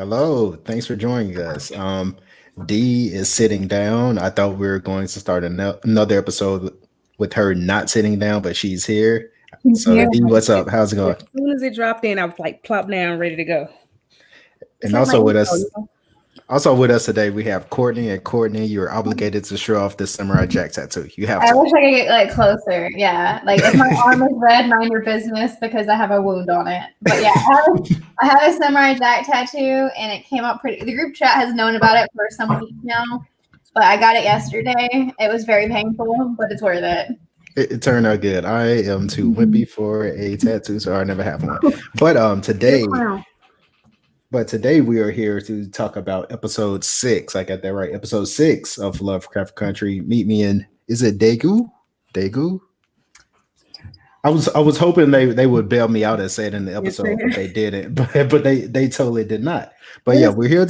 Hello, thanks for joining us. D is sitting down. I thought we were going to start another episode with her not sitting down, but she's here. So Yeah. D, what's up? How's it going? As soon as it dropped in, I was like plop down, ready to go. It's And like my also with intro, us, also with us today, we have Courtney. And Courtney, you're obligated to show off the Samurai Jack tattoo. You have I to. wish I could get like closer. Yeah, like if my arm is red, mind your business because I have a wound on it. But yeah, I have a Samurai Jack tattoo, and it came out pretty. The group chat has known about it for some weeks now, but I got it yesterday. It was very painful, but it's worth it. It turned out good. I am too wimpy for a tattoo, so I never have one. But today we are here to talk about episode 6. I got that right. Episode 6 of Lovecraft Country. Meet me in, is it Daegu? Daegu? I was hoping they would bail me out and say it in the episode, but they didn't. But they totally did not. But yeah, we're here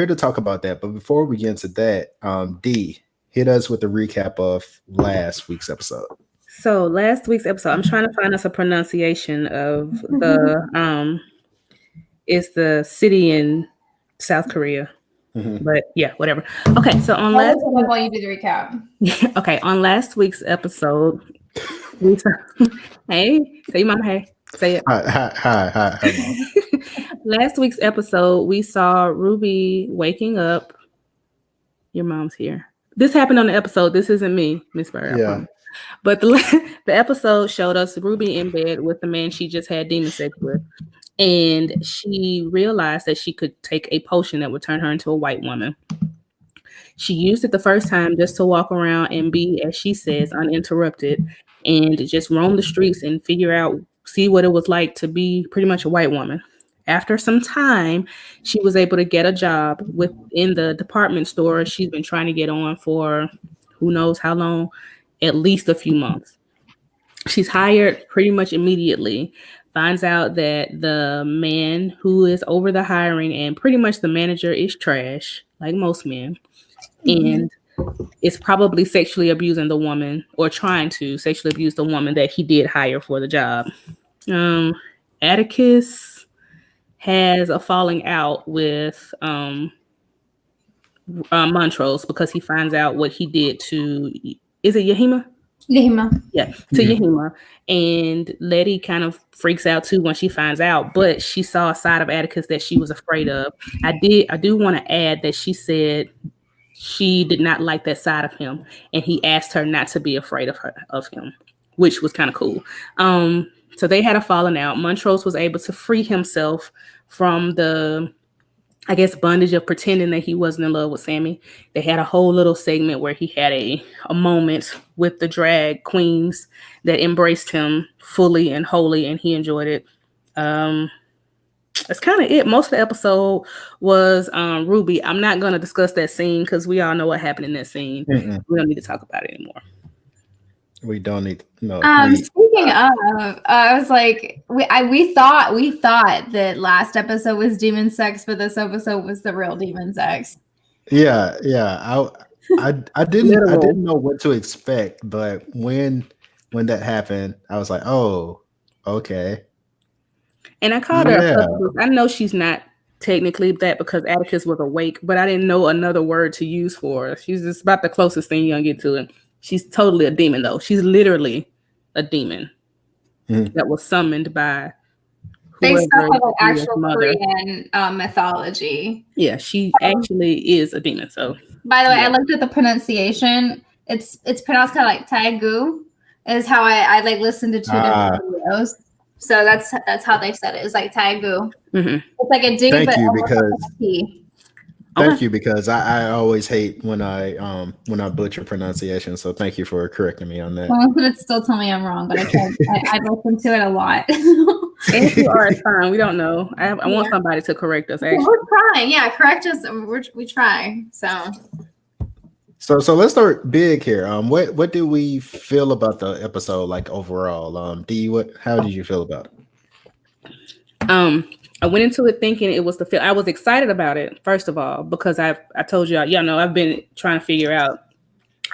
to talk about that. But before we get into that, D, hit us with a recap of last week's episode. So last week's episode, I'm trying to find us a pronunciation of the it's the city in South Korea. Mm-hmm. But yeah, whatever. Okay, so on last while you do the recap. okay, on last week's episode, we saw, hey, say your mama hey. Say it. Hi, Mom. Last week's episode, we saw Ruby waking up. Your mom's here. This happened on the episode. This isn't me, Miss Bird. Yeah. But the episode showed us Ruby in bed with the man she just had demon sex with. And she realized that she could take a potion that would turn her into a white woman. She used it the first time just to walk around and be, as she says, uninterrupted and just roam the streets and see what it was like to be pretty much a white woman. After some time, she was able to get a job within the department store she's been trying to get on for who knows how long, at least a few months. She's hired pretty much immediately, finds out that the man who is over the hiring and pretty much the manager is trash, like most men, and is probably sexually abusing the woman or trying to sexually abuse the woman that he did hire for the job. Atticus has a falling out with Montrose because he finds out what he did to, is it Yahima? Yahima. Yeah, to Yahima. And Letty kind of freaks out too when she finds out, but she saw a side of Atticus that she was afraid of. I do want to add that she said she did not like that side of him, and he asked her not to be afraid of him, which was kind of cool. So they had a falling out. Montrose was able to free himself from the, I guess, bondage of pretending that he wasn't in love with Sammy. They had a whole little segment where he had a moment with the drag queens that embraced him fully and wholly, and he enjoyed it. That's kind of it. Most of the episode was Ruby. I'm not going to discuss that scene because we all know what happened in that scene. Mm-mm. We don't need to talk about it anymore. We don't need no. Speaking of, I was like, we thought that last episode was demon sex, but this episode was the real demon sex. Yeah. I didn't know what to expect, but when that happened, I was like, oh, okay. And I called her. I know she's not technically that because Atticus was awake, but I didn't know another word to use for her. She's just about the closest thing you're gonna get to it. She's totally a demon, though. She's literally a demon that was summoned by based off of actual Korean mythology. Yeah, she actually is a demon. So, by the way, I looked at the pronunciation. It's pronounced kind of like Daegu, is how I like listened to two different videos. So that's how they said it. It's like Daegu. Mm-hmm. It's like a D, but Thank you, because I always hate when I butcher pronunciation. So thank you for correcting me on that. Well, but still tell me I'm wrong, but I listen to it a lot. If you are, it's fine. We don't know. I want somebody to correct us. Actually, we're trying. Yeah, correct us. We try. So let's start big here. What did we feel about the episode, like overall? D, how did you feel about it? I went into it thinking it was the film. I was excited about it, first of all, because I told y'all know I've been trying to figure out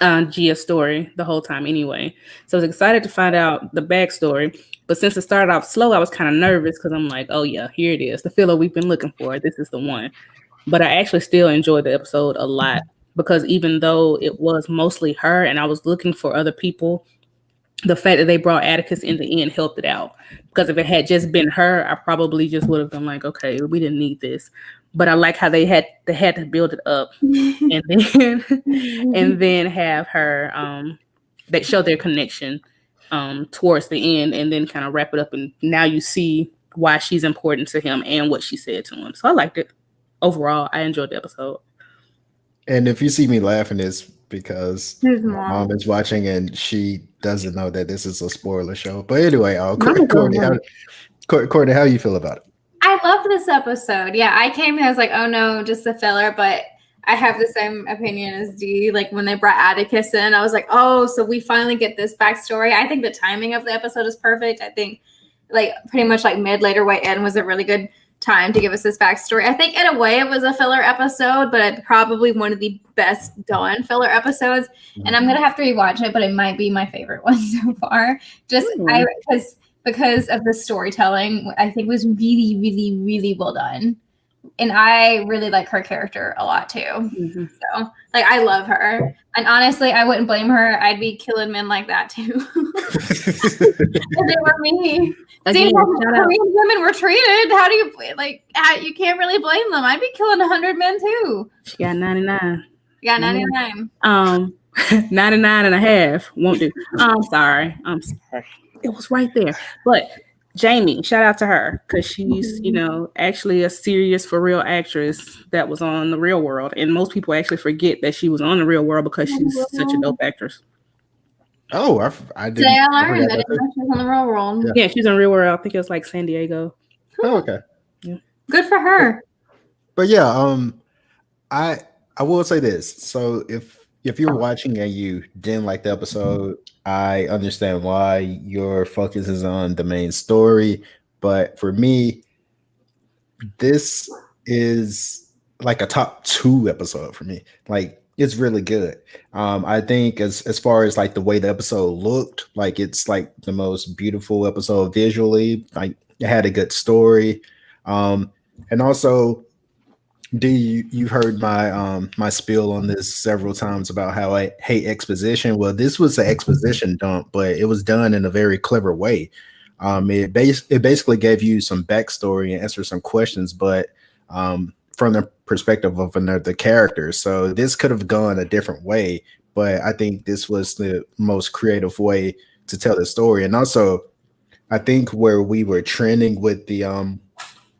Gia's story the whole time anyway. So I was excited to find out the backstory. But since it started off slow, I was kind of nervous because I'm like, oh yeah, here it is. The filler we've been looking for. This is the one. But I actually still enjoyed the episode a lot because even though it was mostly her and I was looking for other people, the fact that they brought Atticus in the end helped it out. Because if it had just been her, I probably just would have been like, okay, we didn't need this. But I like how they had to build it up and then and then have her they show their connection towards the end and then kind of wrap it up, and now you see why she's important to him and what she said to him. So I liked it. Overall, I enjoyed the episode. And if you see me laughing, it's because His my mom. mom is watching and she doesn't know that this is a spoiler show. But anyway, Mama Courtney, don't Courtney, how you feel about it? I love this episode. Yeah, I came and I was like, oh no, just a filler. But I have the same opinion as Dee. Like when they brought Atticus in, I was like, oh, so we finally get this backstory. I think the timing of the episode is perfect. I think like pretty much like mid, later, way end was a really good time to give us this backstory. I think in a way it was a filler episode, but probably one of the best done filler episodes. And I'm gonna have to rewatch it, but it might be my favorite one so far. Just because of the storytelling, I think was really, really, really well done. And I really like her character a lot too. Mm-hmm. So like I love her. And honestly, I wouldn't blame her. I'd be killing men like that too. If they were me. Again, See how Korean women were treated. How do you you can't really blame them. I'd be killing 100 men too. She got 99. Yeah, 99. 99 and a half won't do. I'm sorry. It was right there. But Jamie, shout out to her because she's, actually a serious for real actress that was on The Real World. And most people actually forget that she was on The Real World because she's such a dope actress. Oh, I didn't. Today I learned that she was on The Real World. Yeah, she's on Real World. I think it was like San Diego. Oh, okay. Yeah. Good for her. But yeah, I will say this. So if you're watching and you didn't like the episode, I understand why your focus is on the main story. But for me, this is like a top 2 episode for me. Like it's really good. I think as far as like the way the episode looked, like it's like the most beautiful episode visually. Like it had a good story. And also you've heard my spiel on this several times about how I hate exposition. Well, this was an exposition dump, but it was done in a very clever way. It basically gave you some backstory and answered some questions, but from the perspective of another character. So this could have gone a different way, but I think this was the most creative way to tell the story. And also, I think where we were trending with the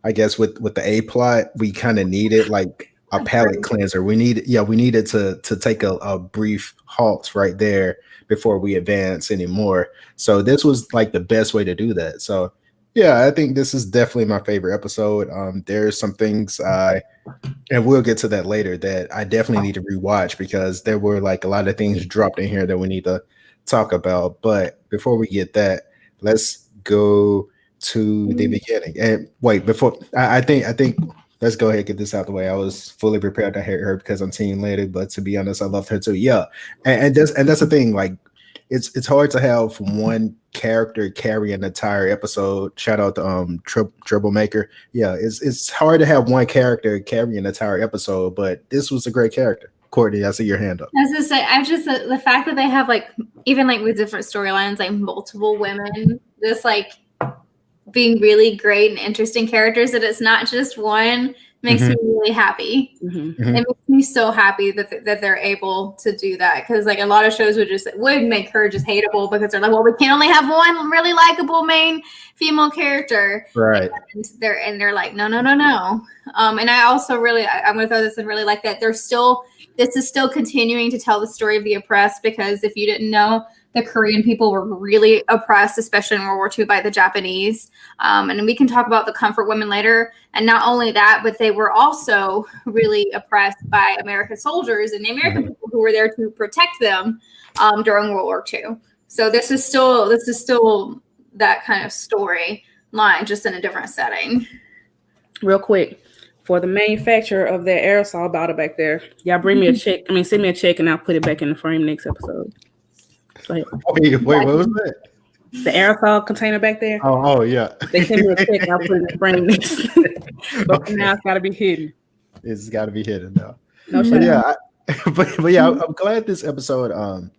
I guess with the A plot, we kind of needed like a palate cleanser. We needed to take a brief halt right there before we advance anymore. So this was like the best way to do that. So yeah, I think this is definitely my favorite episode. There's some things and we'll get to that later, that I definitely need to rewatch because there were like a lot of things dropped in here that we need to talk about. But before we get that, let's go to the beginning. And wait, before I think let's go ahead and get this out the way. I was fully prepared to hate her because I'm Team Lady, but to be honest, I loved her too. Yeah, and that's the thing. Like, it's hard to have one character carry an entire episode. Shout out to Troublemaker. Yeah, it's hard to have one character carry an entire episode, but this was a great character. Courtney, I see your hand up. I was just say, I've just the fact that they have like even like with different storylines, like multiple women, just like being really great and interesting characters, that it's not just one, makes me really happy. It makes me so happy that they're able to do that, because like a lot of shows would make her just hateable because they're like, well, we can only have one really likable main female character, right? And they're like, no. And I also I'm gonna throw this in, really like that this is still continuing to tell the story of the oppressed, because if you didn't know, the Korean people were really oppressed, especially in World War II, by the Japanese. And we can talk about the comfort women later. And not only that, but they were also really oppressed by American soldiers and the American people who were there to protect them during World War II. So this is still that kind of story line, just in a different setting. Real quick, for the manufacturer of that aerosol bottle back there. Y'all bring me a check. I mean, send me a check and I'll put it back in the frame next episode. Go ahead. Wait, what was that? The aerosol container back there. Oh yeah. They send me a check. I'll put it in the frame next. But for now, it's got to be hidden. It's got to be hidden now. No But shit. yeah, but yeah, I'm glad this episode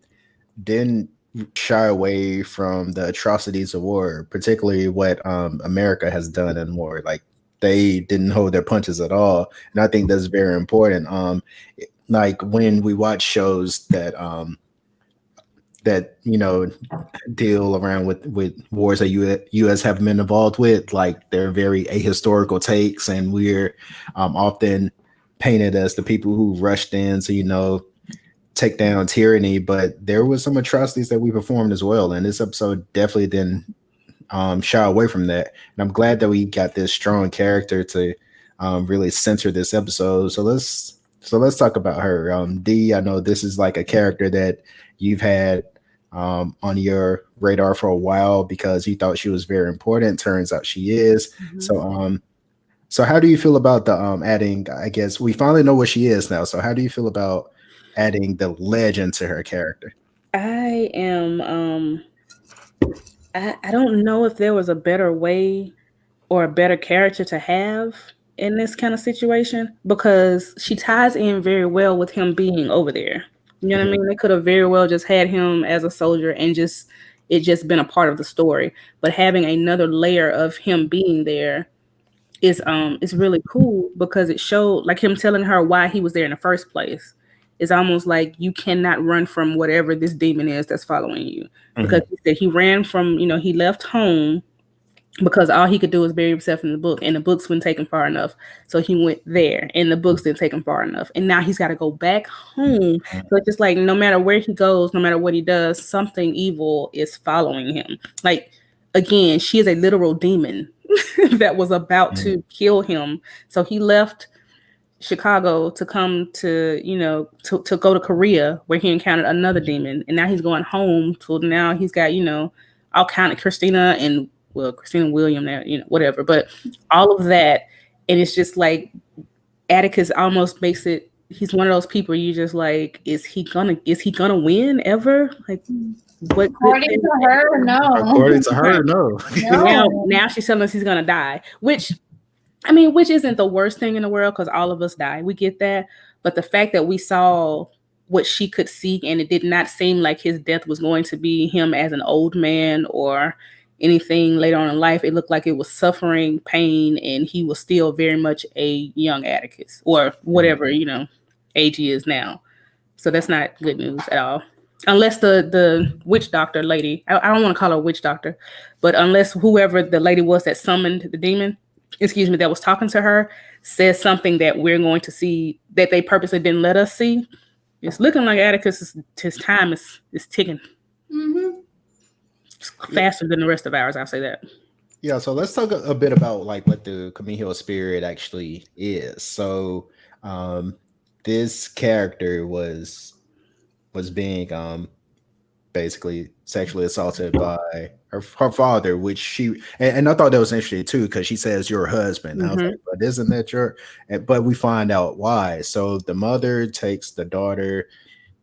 didn't shy away from the atrocities of war, particularly what America has done in war. Like they didn't hold their punches at all, and I think that's very important. Like when we watch shows that that deal around with wars that U.S. have been involved with, like they're very ahistorical takes, and we're often painted as the people who rushed in to take down tyranny, but there was some atrocities that we performed as well, and this episode definitely didn't shy away from that. And I'm glad that we got this strong character to really center this episode. So let's talk about her. D, I know this is like a character that you've had on your radar for a while because you thought she was very important. Turns out she is. Mm-hmm. So how do you feel about the adding? I guess we finally know what she is now. So how do you feel about adding the legend to her character? I am. I don't know if there was a better way or a better character to have in this kind of situation, because she ties in very well with him being over there. You know what I mean? They could have very well just had him as a soldier and it just been a part of the story. But having another layer of him being there is really cool, because it showed, like, him telling her why he was there in the first place. It's almost like you cannot run from whatever this demon is that's following you. Mm-hmm. Because he said he ran from, he left home because all he could do was bury himself in the book, and the books wouldn't take him far enough. So he went there, and the books didn't take him far enough. And now he's got to go back home. So it's just like, no matter where he goes, no matter what he does, something evil is following him. Like, again, she is a literal demon that was about to kill him. So he left Chicago to come to go to Korea, where he encountered another demon, and now he's going home. So now he's got all kind of Christina William there, whatever, but all of that, and it's just like Atticus almost makes it. He's one of those people you just like, is he gonna win ever? Like, what? According to her, no. According to her, no. Now she's telling us he's gonna die, which isn't the worst thing in the world, because all of us die. We get that. But the fact that we saw what she could see, and it did not seem like his death was going to be him as an old man or anything later on in life. It looked like it was suffering, pain, and he was still very much a young Atticus, or whatever, age he is now. So that's not good news at all. Unless the witch doctor lady, I don't want to call her a witch doctor, but unless whoever the lady was that summoned the demon, that was talking to her, says something that we're going to see that they purposely didn't let us see, it's looking like Atticus, his time is ticking. Mm-hmm. Faster than the rest of ours, I'll say that. Yeah, so let's talk a bit about like what the Kumiho spirit actually is. So this character was being basically sexually assaulted by her father, which she and I thought that was interesting too, because she says your husband. Mm-hmm. I was like, but isn't that your? But we find out why. So the mother takes the daughter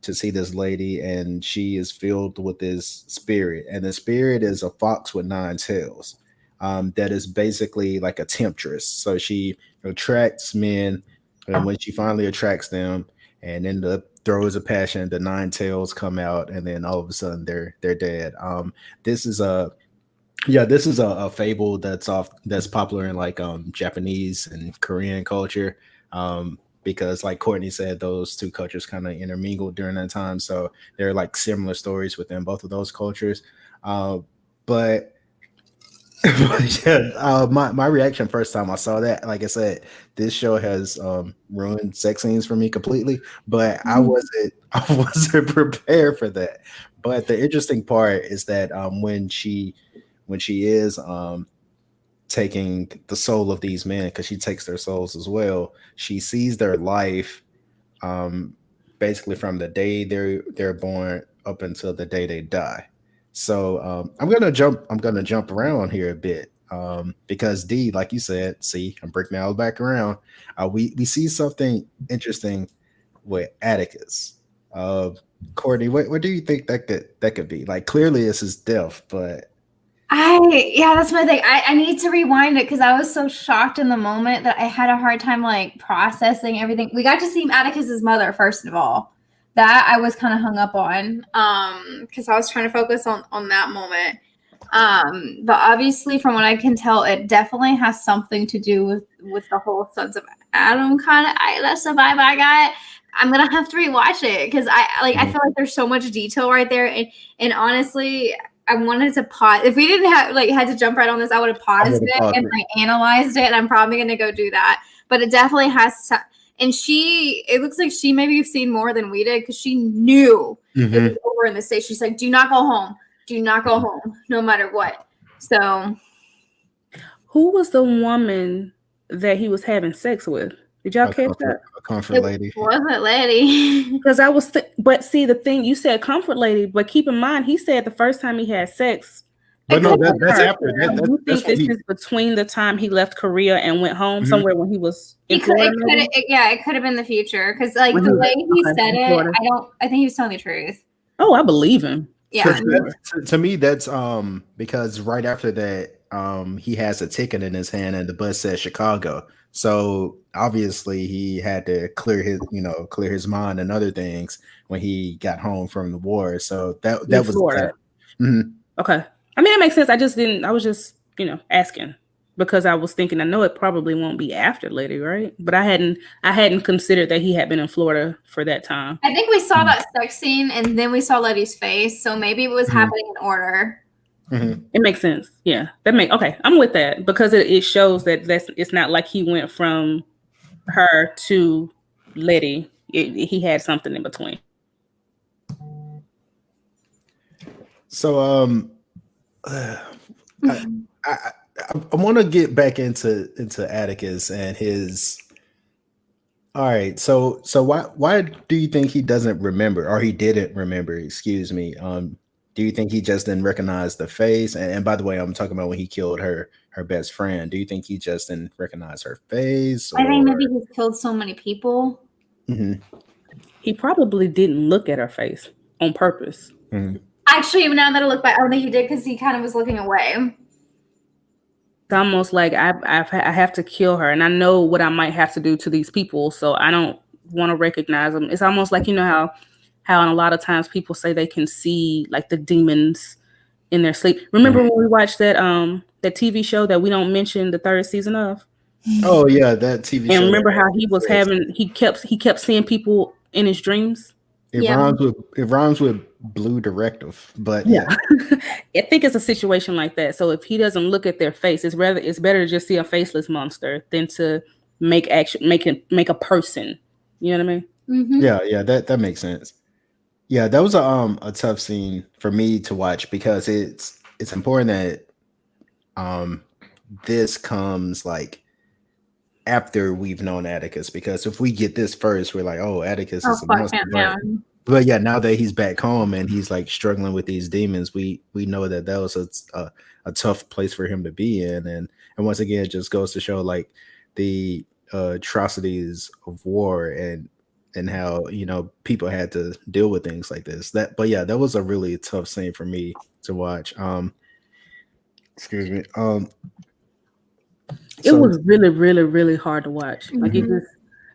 to see this lady, and she is filled with this spirit, and the spirit is a fox with 9 tails. That is basically like a temptress. So she attracts men, and when she finally attracts them, and in the throes of passion, the 9 tails come out, and then all of a sudden they're dead. This is a fable that's popular in like Japanese and Korean culture. Because like Courtney said, those two cultures kind of intermingled during that time. So there are like similar stories within both of those cultures. But yeah, my reaction first time I saw that, like I said, this show has ruined sex scenes for me completely, but I wasn't prepared for that. But the interesting part is that when she is taking the soul of these men, because she takes their souls as well, she sees their life basically from the day they're born up until the day they die. So I'm gonna jump around here a bit. Because D, like you said, see, I'm breaking it all back around. We see something interesting with Atticus. Courtney, what do you think that could be? Like, clearly it's his death, but that's my thing. I need to rewind it because I was so shocked in the moment that I had a hard time like processing everything. We got to see Atticus's mother first of all. That I was kind of hung up on because I was trying to focus on that moment. But obviously, from what I can tell, it definitely has something to do with the whole Sons of Adam kind of. That's the vibe I got. I'm gonna have to rewatch it because I feel like there's so much detail right there, and honestly, I wanted to pause. If we didn't have had to jump right on this, I would have paused it and analyzed it, and I'm probably gonna go do that. But it definitely has to. And it looks like she maybe have seen more than we did because she knew it was over in the state. She's like, do not go home. Do not go home, no matter what. So. Who was the woman that he was having sex with? Did y'all catch that? A comfort lady. It wasn't lady. Because but see, the thing, you said comfort lady, but keep in mind, he said the first time he had sex. But no, that's after. You think this is between the time he left Korea and went home somewhere when he was in Florida? It could have been the future because the way he said it, I think he was telling the truth. Oh, I believe him. Yeah. To me, that's because right after that, he has a ticket in his hand and the bus says Chicago. So obviously he had to clear his mind and other things when he got home from the war. So that was Florida. Okay. I mean, that makes sense. I was just, asking because I was thinking, I know it probably won't be after Letty, right? But I hadn't considered that he had been in Florida for that time. I think we saw that sex scene and then we saw Letty's face. So maybe it was happening in order. It makes sense. Yeah, okay. I'm with that because it shows that it's not like he went from her to Letty. He had something in between. So I want to get back into Atticus and his. All right, so why do you think he doesn't remember, or he didn't remember? Excuse me. Do you think he just didn't recognize the face? And by the way, I'm talking about when he killed her best friend. Do you think he just didn't recognize her face? I think maybe he's killed so many people. He probably didn't look at her face on purpose. Actually, now that I look back, I don't think he did because he kind of was looking away. It's almost like I have to kill her, and I know what I might have to do to these people, so I don't want to recognize them. It's almost like how in a lot of times people say they can see like the demons in their sleep. Remember when we watched that TV show that we don't mention the third season of? Oh yeah, that TV show. And remember how he kept seeing people in his dreams? It rhymes with Blue Directive, but yeah. I think it's a situation like that. So if he doesn't look at their face, it's better to just see a faceless monster than to make a person. You know what I mean? Yeah, that makes sense. Yeah, that was a tough scene for me to watch because it's important that this comes like after we've known Atticus, because if we get this first, we're like, oh, Atticus is a monster. But yeah, now that he's back home and he's like struggling with these demons, we know that was a tough place for him to be in, and once again, it just goes to show like the atrocities of war and how people had to deal with things like this. That was a really tough scene for me to watch. Excuse me. It was really, really, really hard to watch. Like it just,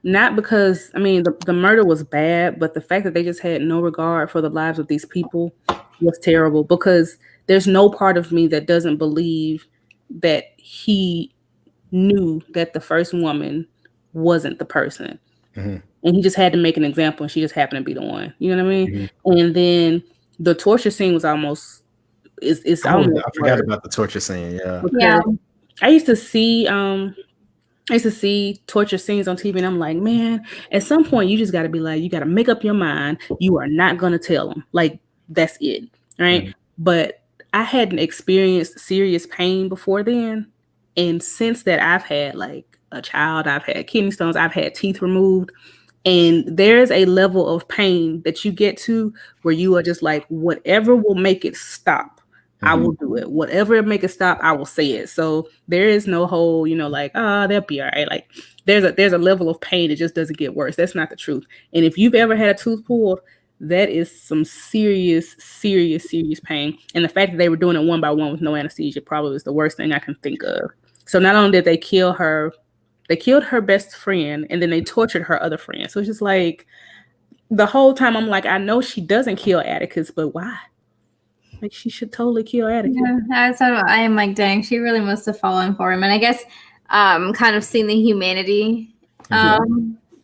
not because the murder was bad, but the fact that they just had no regard for the lives of these people was terrible. Because there's no part of me that doesn't believe that he knew that the first woman wasn't the person, and he just had to make an example, and she just happened to be the one. You know what I mean? And then the torture scene was almost. I forgot about the torture scene. Yeah. I used to see torture scenes on TV, and I'm like, man, at some point you just got to be like, you got to make up your mind. You are not going to tell them. Like, that's it. Right. But I hadn't experienced serious pain before then. And since that, I've had like a child, I've had kidney stones, I've had teeth removed. And there's a level of pain that you get to where you are just like, whatever will make it stop, I will do it. Whatever make it stop, I will say it. So there is no whole, like, they'll be all right. Like there's a level of pain that just doesn't get worse. That's not the truth. And if you've ever had a tooth pulled, that is some serious, serious, serious pain. And the fact that they were doing it one by one with no anesthesia probably was the worst thing I can think of. So not only did they kill her, they killed her best friend, and then they tortured her other friend. So it's just like the whole time I'm like, I know she doesn't kill Atticus, but why? Like, she should totally kill Atticus. Yeah, I am like, dang, she really must have fallen for him. And I guess kind of seeing the humanity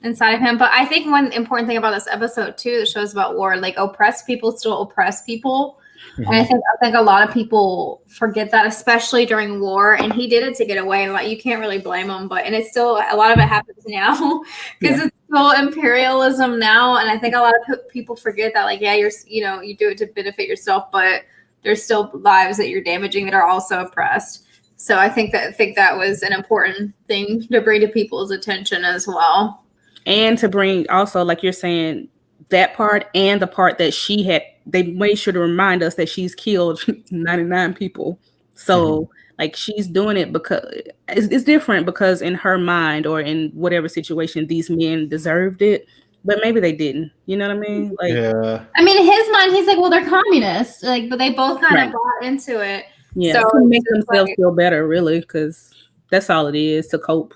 inside of him. But I think one important thing about this episode, too, that shows about war, like oppressed people still oppress people. And I think a lot of people forget that, especially during war. And he did it to get away. Like, you can't really blame him. And it's still, a lot of it happens now because it's still imperialism now. And I think a lot of people forget that, like, you do it to benefit yourself, but there's still lives that you're damaging that are also oppressed. So I think that was an important thing to bring to people's attention as well. And to bring also, like you're saying, that part and the part that she had, they made sure to remind us that she's killed 99 people. So like she's doing it because it's different, because in her mind or in whatever situation, these men deserved it, but maybe they didn't. You know what I mean? Like, yeah. I mean, in his mind, he's like, well, they're communists, like, but they both kind of bought into it. Yeah, so to make themselves feel better, really, because that's all it is, to cope.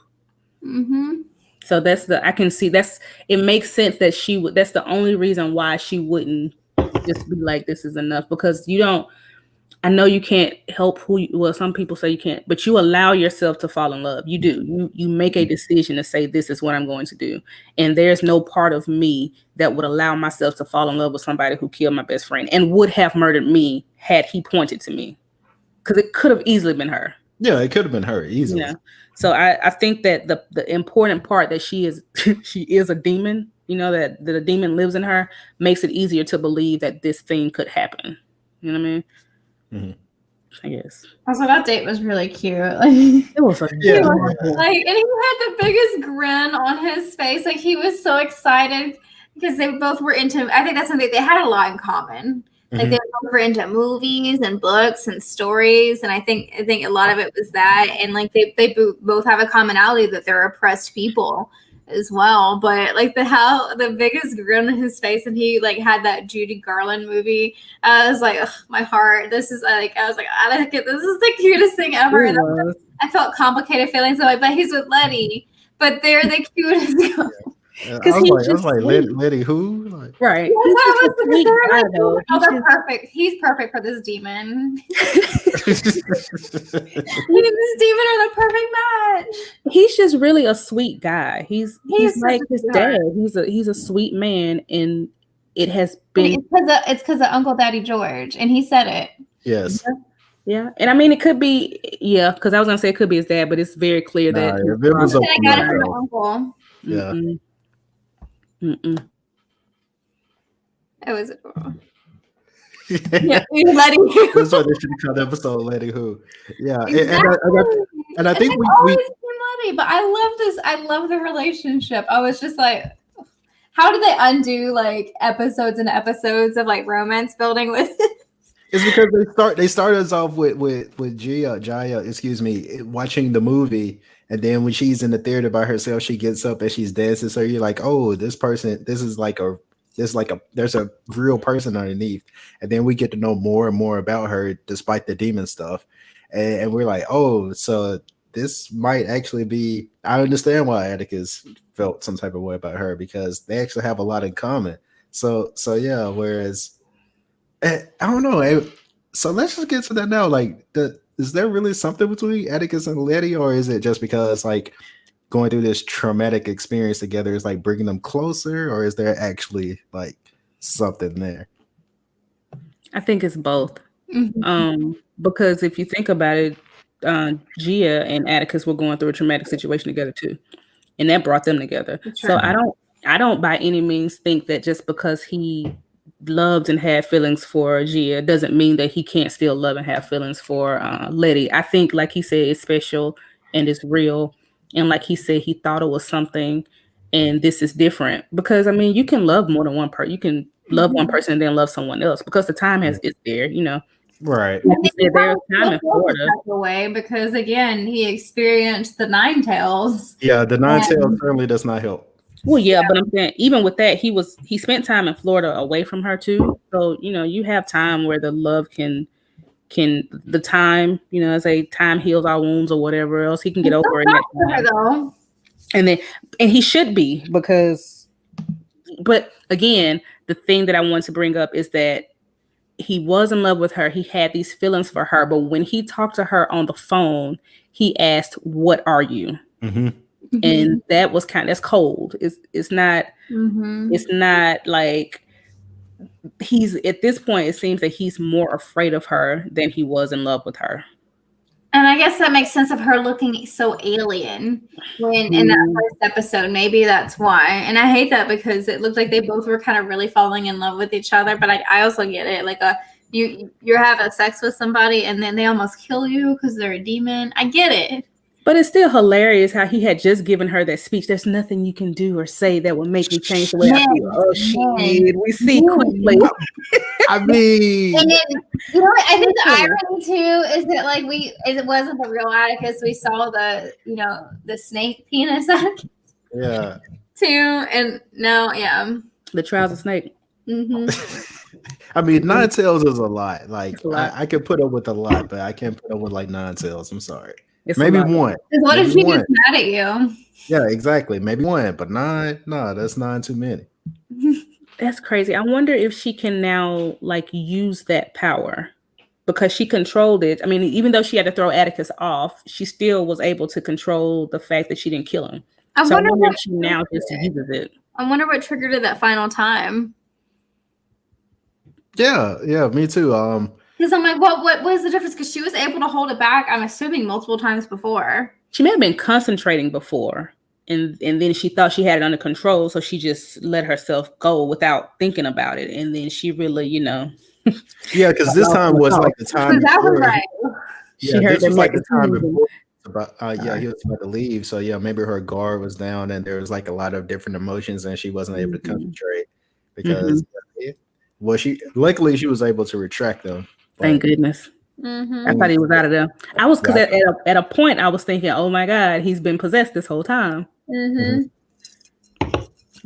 So I can see it makes sense that she would, that's the only reason why she wouldn't just be like, this is enough, because I know you can't help some people say you can't, but you allow yourself to fall in love. You do. You make a decision to say, this is what I'm going to do. And there's no part of me that would allow myself to fall in love with somebody who killed my best friend and would have murdered me had he pointed to me. Because it could have easily been her. Yeah, it could have been her easily. Yeah. So I think that the important part that she is a demon, that the demon lives in her, makes it easier to believe that this thing could happen. You know what I mean? I guess. Also, that date was really cute. Like, it was and he had the biggest grin on his face. Like, he was so excited because they both were into. I think that's something they had a lot in common. Like, they were into movies and books and stories, and I think a lot of it was that, and like they both have a commonality that they're oppressed people as well. But like the biggest grin on his face, and he like had that Judy Garland movie. I was like, my heart. This is like, I was like, I like it. This is the cutest thing ever. And I felt complicated feelings that way, but he's with Letty, but they're the cutest. I was like, Letty who? Like, right. They're perfect. He's perfect for this demon. This demon are the perfect match. He's just really a sweet guy. He's like his dad. He's a sweet man, and it has been. It's because of Uncle Daddy George, and he said it. Yes. Yeah, and I mean, it could be, because I was gonna say it could be his dad, but it's very clear that it was I got it from my uncle. Yeah. It was adorable. Yeah, Letty Who. That's why they should call the episode Letty Who. Yeah, exactly. and I think we Letty, but I love the relationship. I was just like, how do they undo like episodes and episodes of like romance building with It's because they start us off with Jaya, watching the movie, and then when she's in the theater by herself, she gets up and she's dancing. So you're like, oh, there's a real person underneath. And then we get to know more and more about her despite the demon stuff. And we're like, oh, so this might actually be, I understand why Atticus felt some type of way about her, because they actually have a lot in common. So yeah, whereas I don't know. So let's just get to that now. Like, is there really something between Atticus and Letty, or is it just because like going through this traumatic experience together is like bringing them closer, or is there actually like something there? I think it's both. Because if you think about it, Gia and Atticus were going through a traumatic situation together too, and that brought them together. So I don't by any means think that just because he loved and had feelings for Gia doesn't mean that he can't still love and have feelings for Letty. I think, like he said, it's special and it's real, and like he said, he thought it was something, and this is different, because I mean, you can love more than one person. You can love one person and then love someone else, because the time is there, Right. Like you He said, there's probably time in still feels Florida. that away because again, he experienced the Nine Tails. Yeah, the nine tails And- certainly does not help. Well, yeah, but I'm saying even with that, he spent time in Florida away from her too. So you have time where the love can the time as a time heals our wounds or whatever else he can get It's over so in that sad for her, time. though. And he should be but again, the thing that I want to bring up is that he was in love with her. He had these feelings for her, but when he talked to her on the phone, he asked, "What are you?" Mm-hmm. And that was that's cold. It's not it's not like he's at this point. It seems that he's more afraid of her than he was in love with her. And I guess that makes sense of her looking so alien when in that first episode. Maybe that's why. And I hate that because it looked like they both were kind of really falling in love with each other. But I also get it. Like you're having sex with somebody and then they almost kill you because they're a demon. I get it. But it's still hilarious how he had just given her that speech. There's nothing you can do or say that will make me change the way I feel. Oh, shit. We see quickly. I mean, And then, I think the irony too is that like it wasn't the real Atticus. We saw the the snake penis yeah. too, and no, yeah. The trouser snake. I mean, nine tails is a lot. Like It's a lot. I could put up with a lot, but I can't put up with like nine tails. I'm sorry. It's Maybe a lot. one. What if Maybe she one. gets mad at you? Yeah, exactly. Maybe one, but nine. No, that's nine too many. That's crazy. I wonder if she can now like use that power because she controlled it. I mean, even though she had to throw Atticus off, she still was able to control the fact that she didn't kill him. I So I wonder wonder what if she now just uses it. I wonder what triggered it that final time. Yeah, me too. Because I'm like, what was the difference? Because she was able to hold it back, I'm assuming, multiple times before. She may have been concentrating before, and then she thought she had it under control, so she just let herself go without thinking about it. And then she really, yeah, because this time was like the time That was before. right. she Yeah, heard this them was like the making time moves. before. He was about to leave. So yeah, maybe her guard was down, and there was like a lot of different emotions, and she wasn't able to concentrate because, well, luckily she was able to retract them. Thank goodness. I thought he was out of there. I was because at a point I was thinking, oh my God, he's been possessed this whole time. I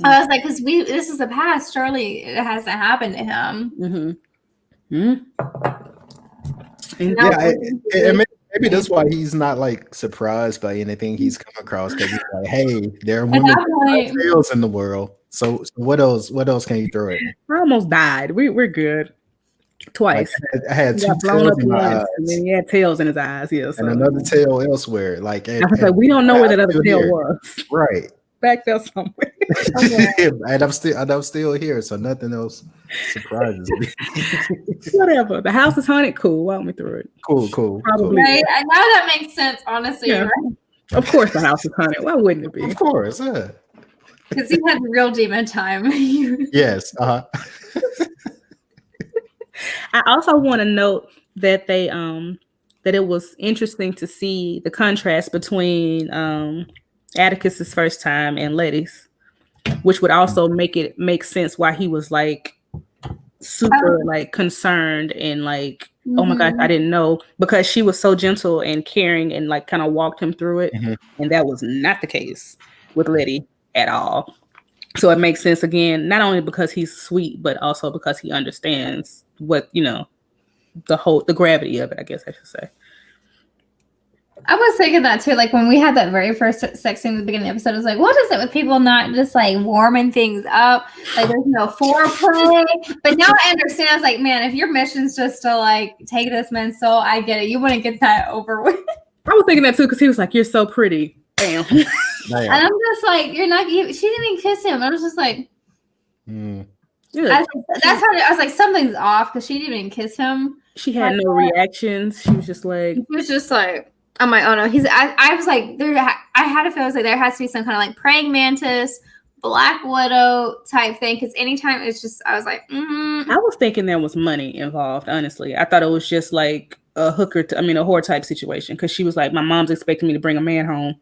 was like, because this is the past. Surely it hasn't happened to him. Yeah, maybe that's why he's not like surprised by anything he's come across because he's like, hey, there are women with tails in the world. So what else? What else can you throw at me? I almost died. We're good. Twice. Like, I had two blown up tails in my once, eyes, and then he had tails in his eyes. Yeah, so. and another tail elsewhere. Like, I was like, we don't know where that other tail was. Right. Back there somewhere. And I'm still here, so nothing else surprises me. Whatever. The house is haunted. Cool. Walk me through it. Cool. Probably. Right? I know that makes sense. Honestly, Yeah. right? Of course, the house is haunted. Why wouldn't it be? Of course, yeah. Because he had real demon time. Yes. I also want to note that they that it was interesting to see the contrast between Atticus's first time and Letty's, which would also make sense why he was like super like concerned and like, oh my gosh, I didn't know, because she was so gentle and caring and like kind of walked him through it. And that was not the case with Letty at all. So it makes sense again, not only because he's sweet, but also because he understands what, the gravity of it, I guess I should say. I was thinking that too. Like when we had that very first sex scene at the beginning of the episode, I was like, what is it with people not just like warming things up? Like there's no foreplay. But now I understand. I was like, man, if your mission's just to like take this man's soul, I get it. You want to get that over with. I was thinking that too, because he was like, you're so pretty. Bam. And I'm just like, you're not, she didn't even kiss him. I was just like, that's how I was like, something's off because she didn't even kiss him. She had no reactions. She was just like, I'm like, oh no, I was like, I had a feeling like there has to be some kind of like praying mantis, Black Widow type thing. Because anytime it's just, I was like, I was thinking there was money involved. Honestly, I thought it was just like a whore type situation. Because she was like, my mom's expecting me to bring a man home.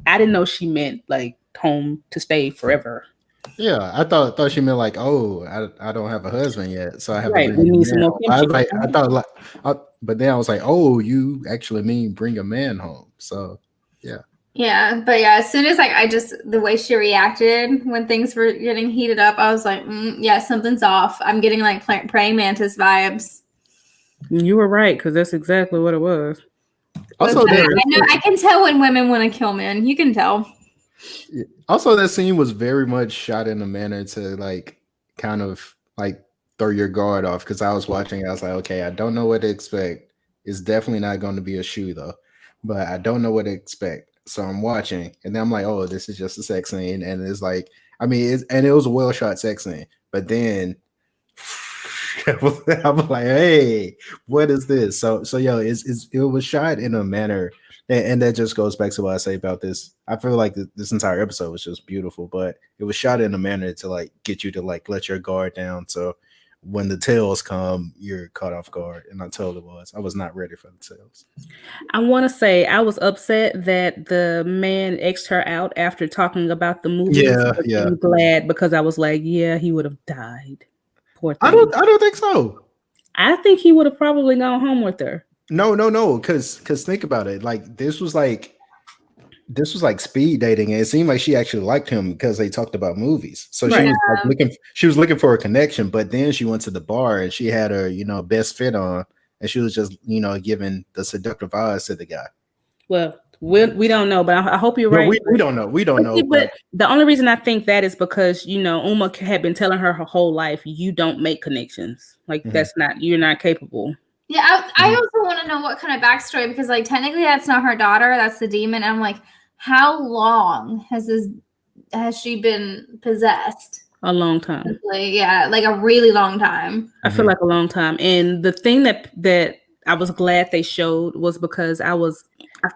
I didn't know she meant like home to stay forever. Yeah, I thought she meant like, oh, I don't have a husband yet, so I have to Right. bring We a need some man more home. I was kimchi. like, I thought like, but then I was like, oh, you actually mean bring a man home? So yeah, Yeah, but yeah, as soon as like I just the way she reacted when things were getting heated up, I was like, yeah, something's off. I'm getting like praying mantis vibes. You were right, because that's exactly what it was. also I know I can tell when women want to kill men. You can tell. that scene was very much shot in a manner to like kind of like throw your guard off because I was watching, I was like, okay, I don't know what to expect. It's definitely not going to be a shoe though, but I don't know what to expect. So I'm watching, and then I'm like, oh, this is just a sex scene, and it's like, I mean, it was a well shot sex scene, but then I'm like, hey, what is this? So yo, it was shot in a manner, and that just goes back to what I say about this. I feel like this entire episode was just beautiful, but it was shot in a manner to like get you to like let your guard down. So when the tails come, you're caught off guard, and I totally was. I was not ready for the tails. I want to say I was upset that the man X'd her out after talking about the movies. Yeah, but yeah. I'm glad because I was like, yeah, he would have died. Poor thing. I don't think so. I think he would have probably gone home with her. No, because think about it. Like this was like speed dating, and it seemed like she actually liked him because they talked about movies. So Right. she was looking for a connection, but then she went to the bar and she had her, best fit on, and she was just, giving the seductive eyes to the guy. Well, we don't know, but I hope you're No, right. we don't know. We don't know. But the only reason I think that is because, Uma had been telling her whole life, you don't make connections. Like you're not capable. Yeah, I also want to know what kind of backstory, because like technically that's not her daughter, that's the demon. And I'm like, how long has she been possessed? A long time. Yeah, like a really long time. I feel like a long time. And the thing that I was glad they showed was because I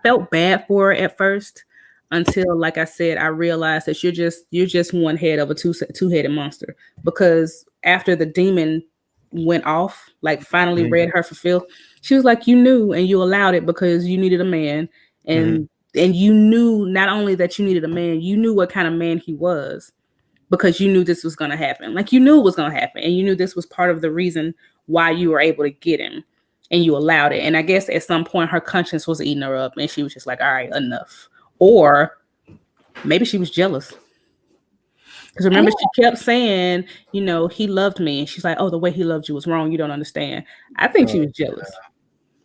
felt bad for her at first until, like I said, I realized that you're just one head of a two-headed monster. Because after the demon went off, like finally read her for filth, she was like, you knew and you allowed it because you needed a man. And you knew not only that you needed a man, you knew what kind of man he was. Because you knew this was going to happen. Like you knew it was going to happen. And you knew this was part of the reason why you were able to get him. And you allowed it. And I guess at some point her conscience was eating her up. And she was just like, all right, enough. Or maybe she was jealous. Because remember, she kept saying, he loved me. And she's like, oh, the way he loved you was wrong. You don't understand. I think she was jealous.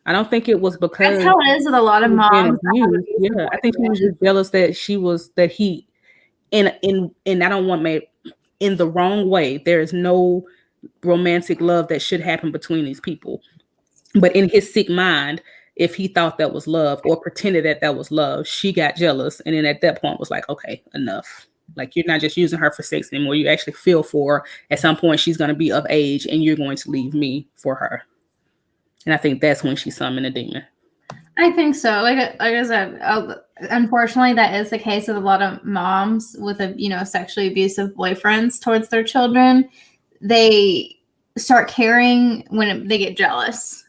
I don't think it was because... That's how it is with a lot of moms. Yeah, I think she was just jealous that he... And I don't want in the wrong way. There is no romantic love that should happen between these people. But in his sick mind, if he thought that was love or pretended that was love, she got jealous. And then at that point was like, okay, enough. Like you're not just using her for sex anymore. You actually feel for her. At some point, she's going to be of age and you're going to leave me for her. And I think that's when she summoned a demon. I think so. Like I said, unfortunately, that is the case with a lot of moms with sexually abusive boyfriends towards their children. They start caring when they get jealous,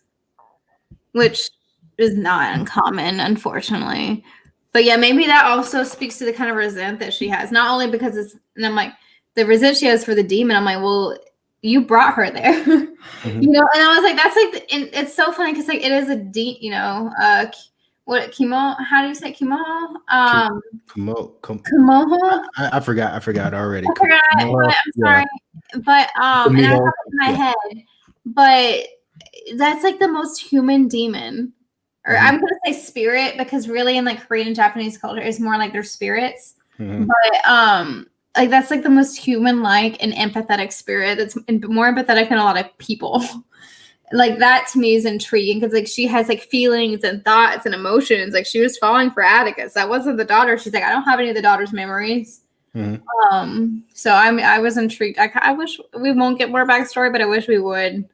which is not uncommon, unfortunately. But yeah, maybe that also speaks to the kind of resent that she has. Not only because and I'm like, the resent she has for the demon. I'm like, well, you brought her there, and I was like, that's like, it's so funny because like it is what Kimo? How do you say Kimo? Kimoho. I forgot already. I forgot. But I'm sorry, but and I have it in my head, but that's like the most human demon, or I'm gonna say spirit because really in like Korean and Japanese culture, it's more like their spirits, but like that's like the most human-like and empathetic spirit. That's more empathetic than a lot of people. Like that to me is intriguing because like she has like feelings and thoughts and emotions. Like she was falling for Atticus. That wasn't the daughter. She's like, I don't have any of the daughter's memories. So I was intrigued. I wish we won't get more backstory, but I wish we would.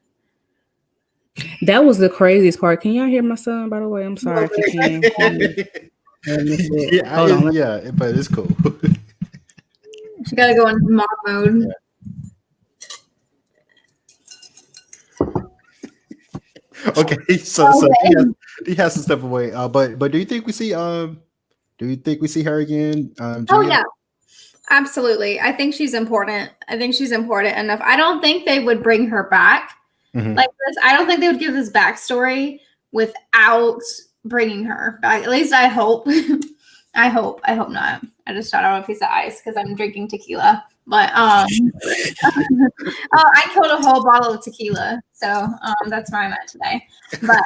That was the craziest part. Can y'all hear my son? By the way, I'm sorry if you can. Hold on. Yeah, but it's cool. She got to go in mom mode. Yeah. Okay, so he has to step away. But do you think we see her again? Oh yeah, Absolutely. I think she's important. I think she's important enough. I don't think they would bring her back like this. I don't think they would give this backstory without bringing her back. At least I hope. I hope not. I just shot out a piece of ice because I'm drinking tequila. But I killed a whole bottle of tequila, so that's where I'm at today. But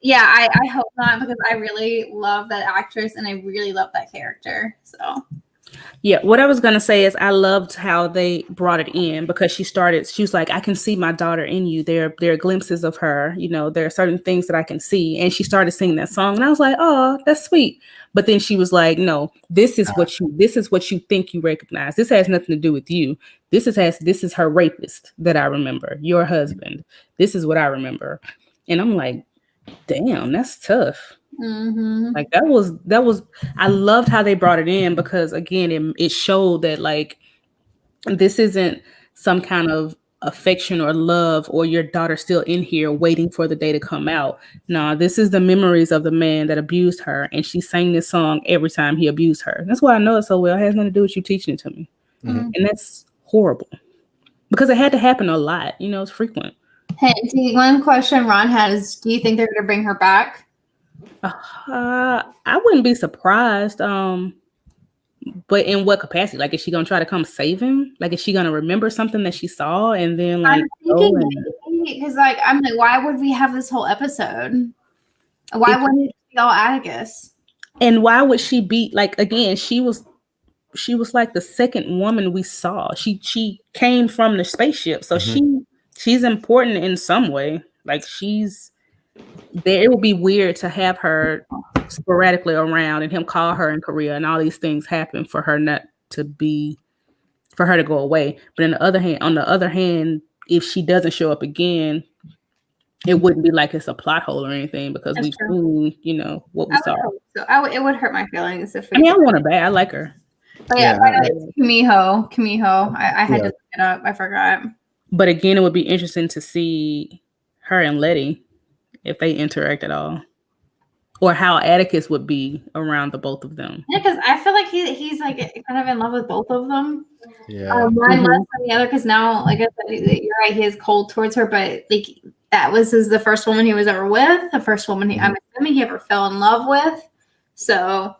yeah, I hope not, because I really love that actress and I really love that character. So yeah, what I was gonna say is I loved how they brought it in, because she was like, I can see my daughter in you. There are glimpses of her, you know, there are certain things that I can see. And she started singing that song, and I was like, oh, that's sweet. But then she was like, no, this is what you think you recognize. This has nothing to do with you. This is her rapist that I remember, your husband. This is what I remember. And I'm like, damn, that's tough. Like that was I loved how they brought it in, because again it showed that like this isn't some kind of affection or love or your daughter still in here waiting for the day to come out. No, this is the memories of the man that abused her, and she sang this song every time he abused her. That's why I know it so well. It has nothing to do with you teaching it to me. And that's horrible, because it had to happen a lot, you know. It's frequent. Hey, one question Ron has: do you think they're going to bring her back? I wouldn't be surprised. But in what capacity? Like, is she gonna try to come save him? Like, is she gonna remember something that she saw and then like? I'm thinking because like I'm like, why would we have this whole episode? Why wouldn't it be all Atticus? And why would she be like? Again, she was like the second woman we saw. She came from the spaceship, so she's important in some way. Like, she's there. It would be weird to have her sporadically around and him call her in Korea and all these things happen for her to go away. But on the other hand, if she doesn't show up again, it wouldn't be like it's a plot hole or anything, because we've seen, you know, what we saw. So it would hurt my feelings if I want her back. I like her. But yeah, it's Kumiho. I had to look it up. I forgot. But again, it would be interesting to see her and Letty, if they interact at all, or how Atticus would be around the both of them. Yeah, because I feel like he's like kind of in love with both of them. Yeah, one less than the other, because now, like I said, you're right, he is cold towards her, but like that was the first woman he was ever with, the first woman I'm assuming he ever fell in love with. So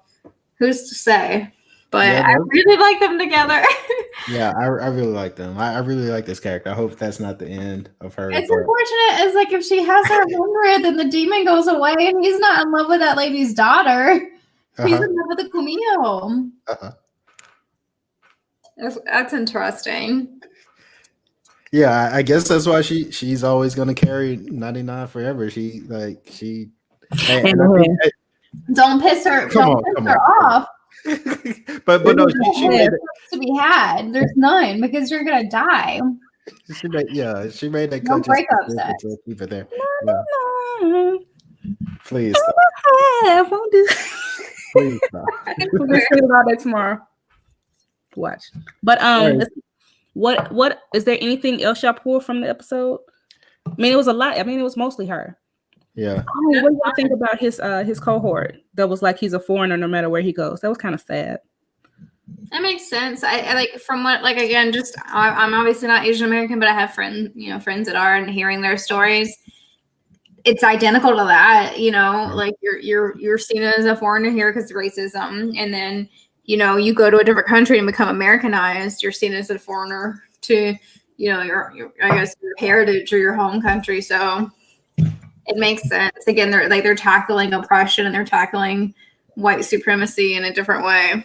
who's to say? But I really like them together. Yeah, I really like them. I really like this character. I hope that's not the end of her. It's unfortunate. It's like if she has her 100, then the demon goes away, and he's not in love with that lady's daughter. He's in love with the Kumiho. That's interesting. Yeah, I guess that's why she's always gonna carry 99 forever. Don't piss her. Don't piss her off. but no, she made it to be had. There's none, because you're gonna die. She made that. Don't break up sex. Keep it there. No. Please. Please stop. We'll think about that tomorrow. Watch. But what is there anything else y'all pull from the episode? I mean, it was a lot. I mean, it was mostly her. Yeah. Oh, what do y'all think about his cohort? That was like, he's a foreigner no matter where he goes. That was kind of sad. That makes sense. I like, from what, like, again, just I'm obviously not Asian American, but I have friends that are, and hearing their stories, it's identical to that. You know, like you're seen as a foreigner here because of racism, and then you go to a different country and become Americanized. You're seen as a foreigner to your I guess your heritage or your home country. So it makes sense. Again, they're tackling oppression and they're tackling white supremacy in a different way.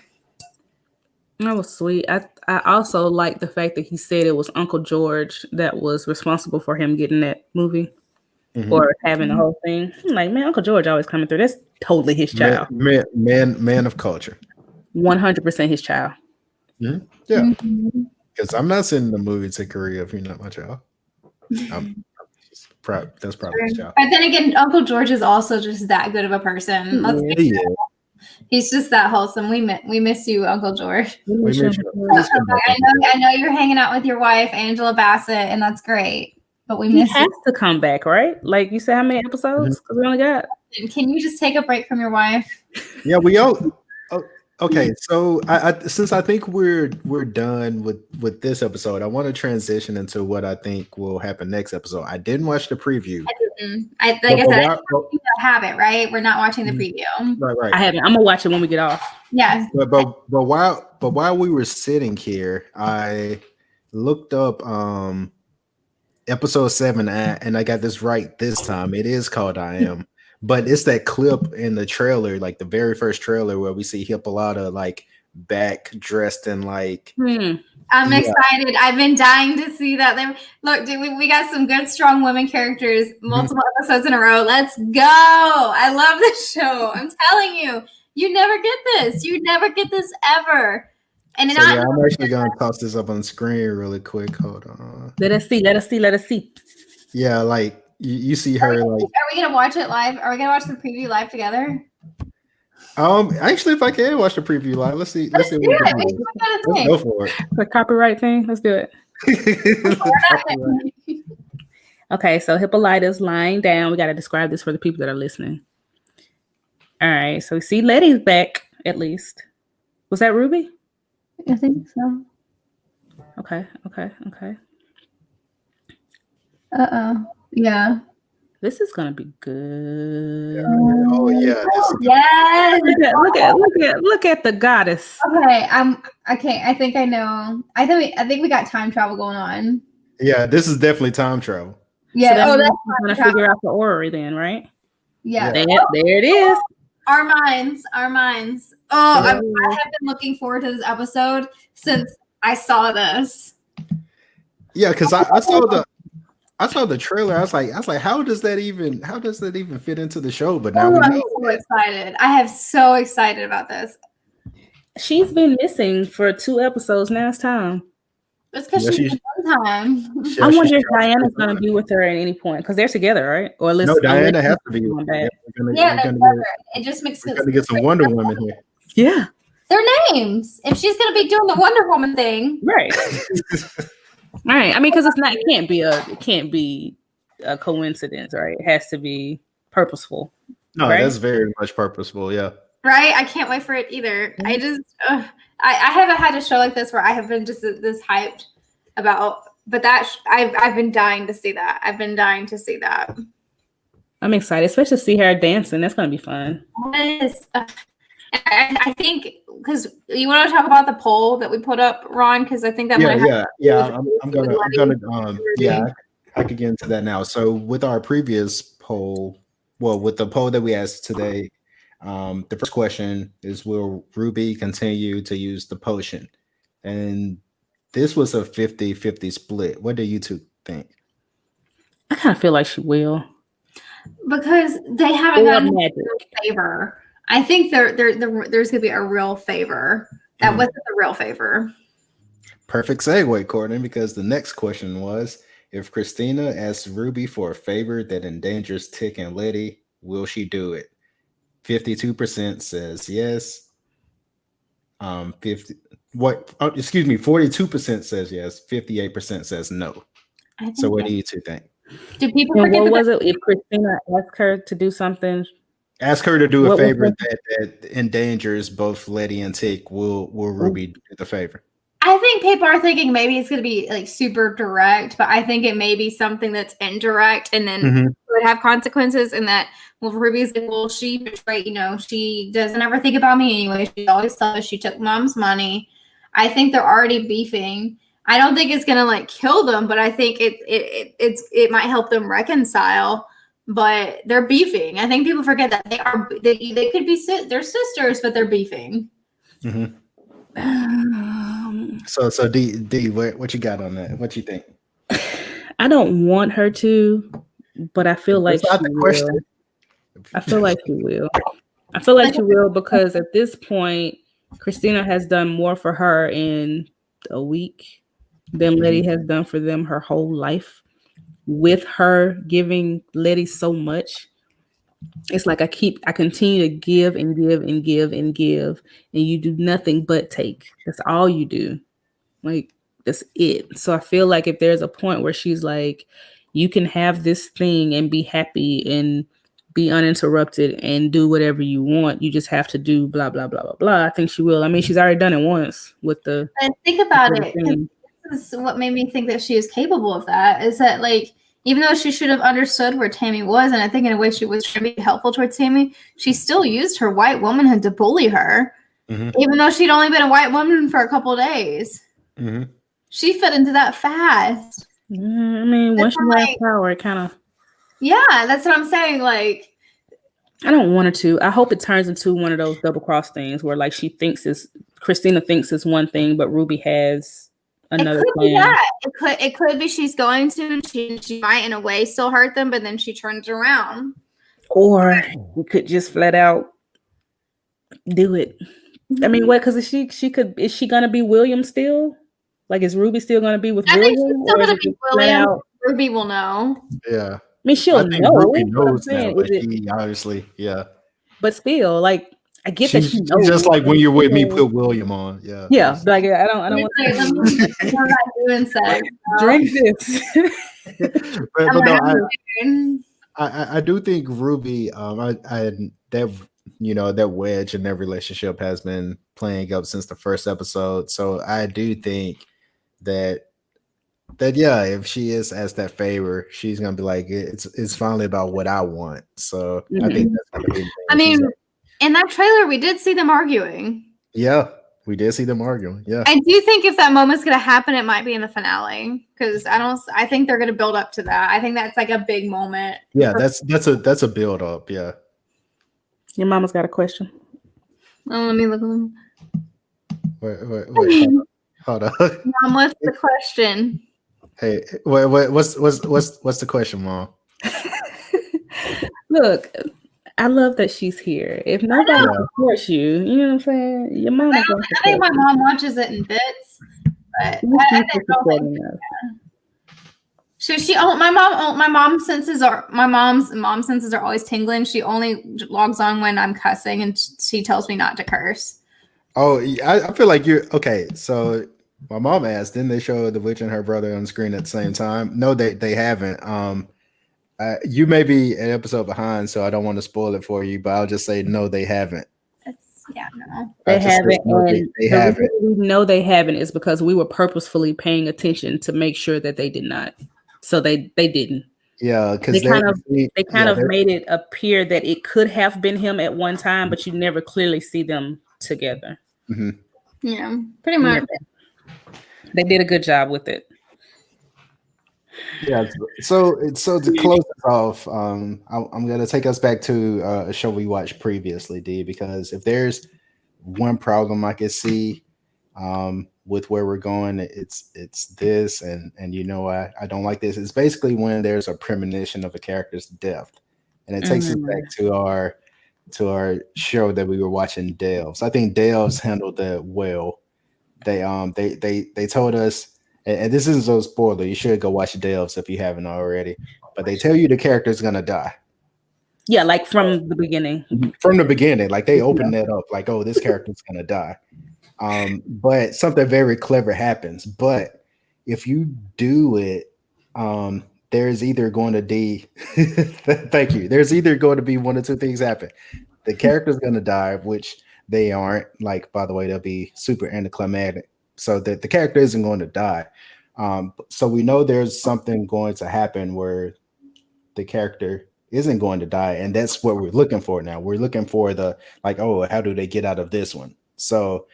That was sweet. I also like the fact that he said it was Uncle George that was responsible for him getting that movie or having the whole thing. I'm like, man, Uncle George always coming through. That's totally his child. Man of culture. 100% his child. Mm-hmm. Yeah. Because I'm not sending the movie to Korea if you're not my child. That's probably his child. But then again, Uncle George is also just that good of a person. He's just that wholesome. We miss you, Uncle George. I know you're hanging out with your wife, Angela Bassett, and that's great. But we miss you. He has to come back, right? Like, you said, how many episodes? Because we only got. Can you just take a break from your wife? Yeah, we all. Okay, so I since I think we're done with this episode, I want to transition into what I think will happen next episode. I didn't watch the preview. I But said, I while- think we have it right. We're not watching the preview. right. I haven't. I'm gonna watch it when we get off. Yeah. But while we were sitting here, I looked up episode 7 and I got this right this time. It is called I Am. But it's that clip in the trailer, like the very first trailer where we see Hippolyta like back dressed in like I'm excited. I've been dying to see that. Look, dude, we got some good, strong women characters, multiple episodes in a row. Let's go. I love this show. I'm telling you, you never get this. You never get this ever. And so yeah, I'm actually gonna toss this up on the screen really quick. Hold on. Let us see. Yeah, like you see her like. Are we gonna watch it live? Are we gonna watch the preview live together? Actually, if I can watch the preview live, let's see. Let's do it. Let's go for it. The copyright thing. Let's do it. Okay, so Hippolyta's lying down. We got to describe this for the people that are listening. All right, so we see Letty's back at least. Was that Ruby? I think so. Okay. Yeah. This is gonna be good. Oh yeah. Yes. Look at the goddess. Okay. I think I know. I think we got time travel going on. Yeah, this is definitely time travel. Yeah. So that's gonna figure out the orrery then, right? Yeah. There it is. Our minds. Oh, I have been looking forward to this episode since I saw this. Yeah, because I saw the trailer. I was like, how does that even fit into the show? But now I'm so excited. I am so excited about this. She's been missing for 2 episodes. Now it's time. It's because she's one time. I wonder if Diana's going to be with her at any point because they're together, right? Or no, Diana has to be. It just makes sense. We're gonna get some Wonder Woman here. Yeah, their names. If she's going to be doing the Wonder Woman thing, right? Right. I mean, because it can't be a coincidence, right? It has to be purposeful. No, right? That's very much purposeful. Yeah. Right. I can't wait for it either. I just, I haven't had a show like this where I have been just this hyped about, but I've been dying to see that. I'm excited, especially to see her dancing. That's going to be fun. Yes. I think because you want to talk about the poll that we put up, Ron, because I think that might have I could get into that now. So with our previous poll, with the poll that we asked today, the first question is, will Ruby continue to use the potion? And this was a 50-50 split. What do you two think? I kind of feel like she will. Because they haven't gotten a favor. I think there's going to be a real favor. That wasn't the real favor. Perfect segue, Courtney, because the next question was, if Christina asks Ruby for a favor that endangers Tick and Letty, will she do it? 52% says yes. 42% says yes. 58% says no. So what do you two think? Do people forget what was it if Christina asked her to do something? Ask her to do a favor that endangers both Letty and Tick. Will Ruby do the favor? I think people are thinking maybe it's going to be like super direct, but I think it may be something that's indirect and then would have consequences. And that, well, Ruby's like, well, she betrayed, she doesn't ever think about me anyway. She always selfish. She took mom's money. I think they're already beefing. I don't think it's going to like kill them, but I think it might help them reconcile. But they're beefing. I think people forget that they could be they're sisters, but they're beefing. Mm-hmm. So D, what you got on that? What you think? I don't want her to, but I feel like she will. I feel like she will. I feel like she will because at this point, Christina has done more for her in a week than Letty has done for them her whole life. With her giving Letty so much, it's like I continue to give and give and give and give, and you do nothing but take. That's all you do. Like, that's it. So I feel like if there's a point where she's like, you can have this thing and be happy and be uninterrupted and do whatever you want. You just have to do blah blah blah blah blah. I think she will. I mean, she's already done it once with the. And think about it. thing. This is what made me think that she is capable of that. Is that like, even though she should have understood where Tammy was, and I think in a way she was trying to be helpful towards Tammy, she still used her white womanhood to bully her, even though she'd only been a white woman for a couple of days. She fit into that fast. I mean, once you have power, it kind of. Yeah, that's what I'm saying. Like, I don't want her to. I hope it turns into one of those double cross things where, like, Christina thinks it's one thing, but Ruby has another plan. It could be she's going to, and she might in a way still hurt them, but then she turns around. Or we could just flat out do it. I mean, what? Because is she gonna be William still? Like, is Ruby still gonna be with William? Think she's still gonna be William. Ruby will know. Yeah. I mean, she'll know. Ruby knows now, but she obviously, yeah. But still, like, I get that she knows. Just like when you're with me, put William on. Yeah. Yeah. Like, I don't want to. I'm not doing sex. Drink this. but no, I do think Ruby, that wedge in their relationship has been playing up since the first episode. So I do think that yeah, if she is as that favor, she's gonna be like, it's finally about what I want. So I think that's gonna be. I mean, in that trailer, we did see them arguing. Yeah, we did see them arguing. Yeah, I do think if that moment's gonna happen, it might be in the finale, because I think they're gonna build up to that. I think that's like a big moment. Yeah, that's a build up. Yeah. Your mama's got a question. Oh, let me look at them. Wait, hold on. Mom, what's the question? Hey, what's the question, Mom? Look, I love that she's here. If nobody supports you, you know what I'm saying? Your mom. I think my mom watches it in bits, but my mom's senses are always tingling. She only logs on when I'm cussing, and she tells me not to curse. Oh, I feel like you're okay. So my mom asked, didn't they show the witch and her brother on screen at the same time? No, they haven't. You may be an episode behind, so I don't want to spoil it for you, but I'll just say no, they haven't. No. They haven't. They haven't. We know they haven't is because we were purposefully paying attention to make sure that they did not. So they didn't. Yeah, because they kind of made it appear that it could have been him at one time, but you never clearly see them together. Yeah, pretty much. They did a good job with it. Yeah. So to close this off, I'm gonna take us back to a show we watched previously, D, because if there's one problem I can see with where we're going, it's this, and I don't like this. It's basically when there's a premonition of a character's death, and it takes us back to our show that we were watching, Delves. I think Delves handled that well. They told us, and this isn't so spoiler, you should go watch Delves if you haven't already, but they tell you the character's gonna die. Yeah, like from the beginning. From the beginning, like they open that up, like, oh, this character's gonna die. But something very clever happens. But if you do it, there's either going to be thank you. There's either going to be one or two things happen. The character's gonna die, which they aren't. Like, by the way, they'll be super anticlimactic. So that the character isn't going to die. So we know there's something going to happen where the character isn't going to die, and that's what we're looking for now. We're looking for the, like, oh, how do they get out of this one? So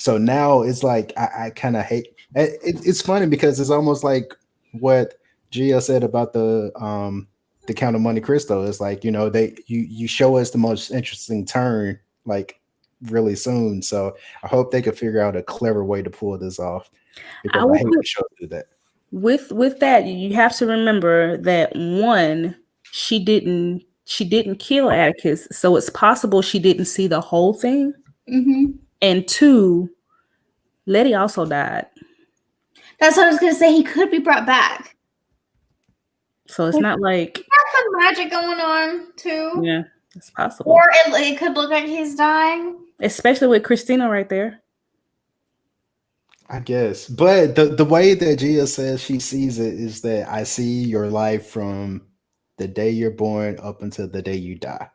now it's like I kind of hate it. It's funny because it's almost like what Gia said about the Count of Monte Cristo. It's like, you show us the most interesting turn like really soon. So I hope they could figure out a clever way to pull this off. Because I hate when shows do that. With that, you have to remember that one, she didn't kill Atticus, so it's possible she didn't see the whole thing. And two, Letty also died. That's what I was gonna say. He could be brought back. So it's not like there's some magic going on too. Yeah, it's possible. Or it could look like he's dying. Especially with Christina right there. I guess. But the way that Gia says she sees it is that I see your life from the day you're born up until the day you die.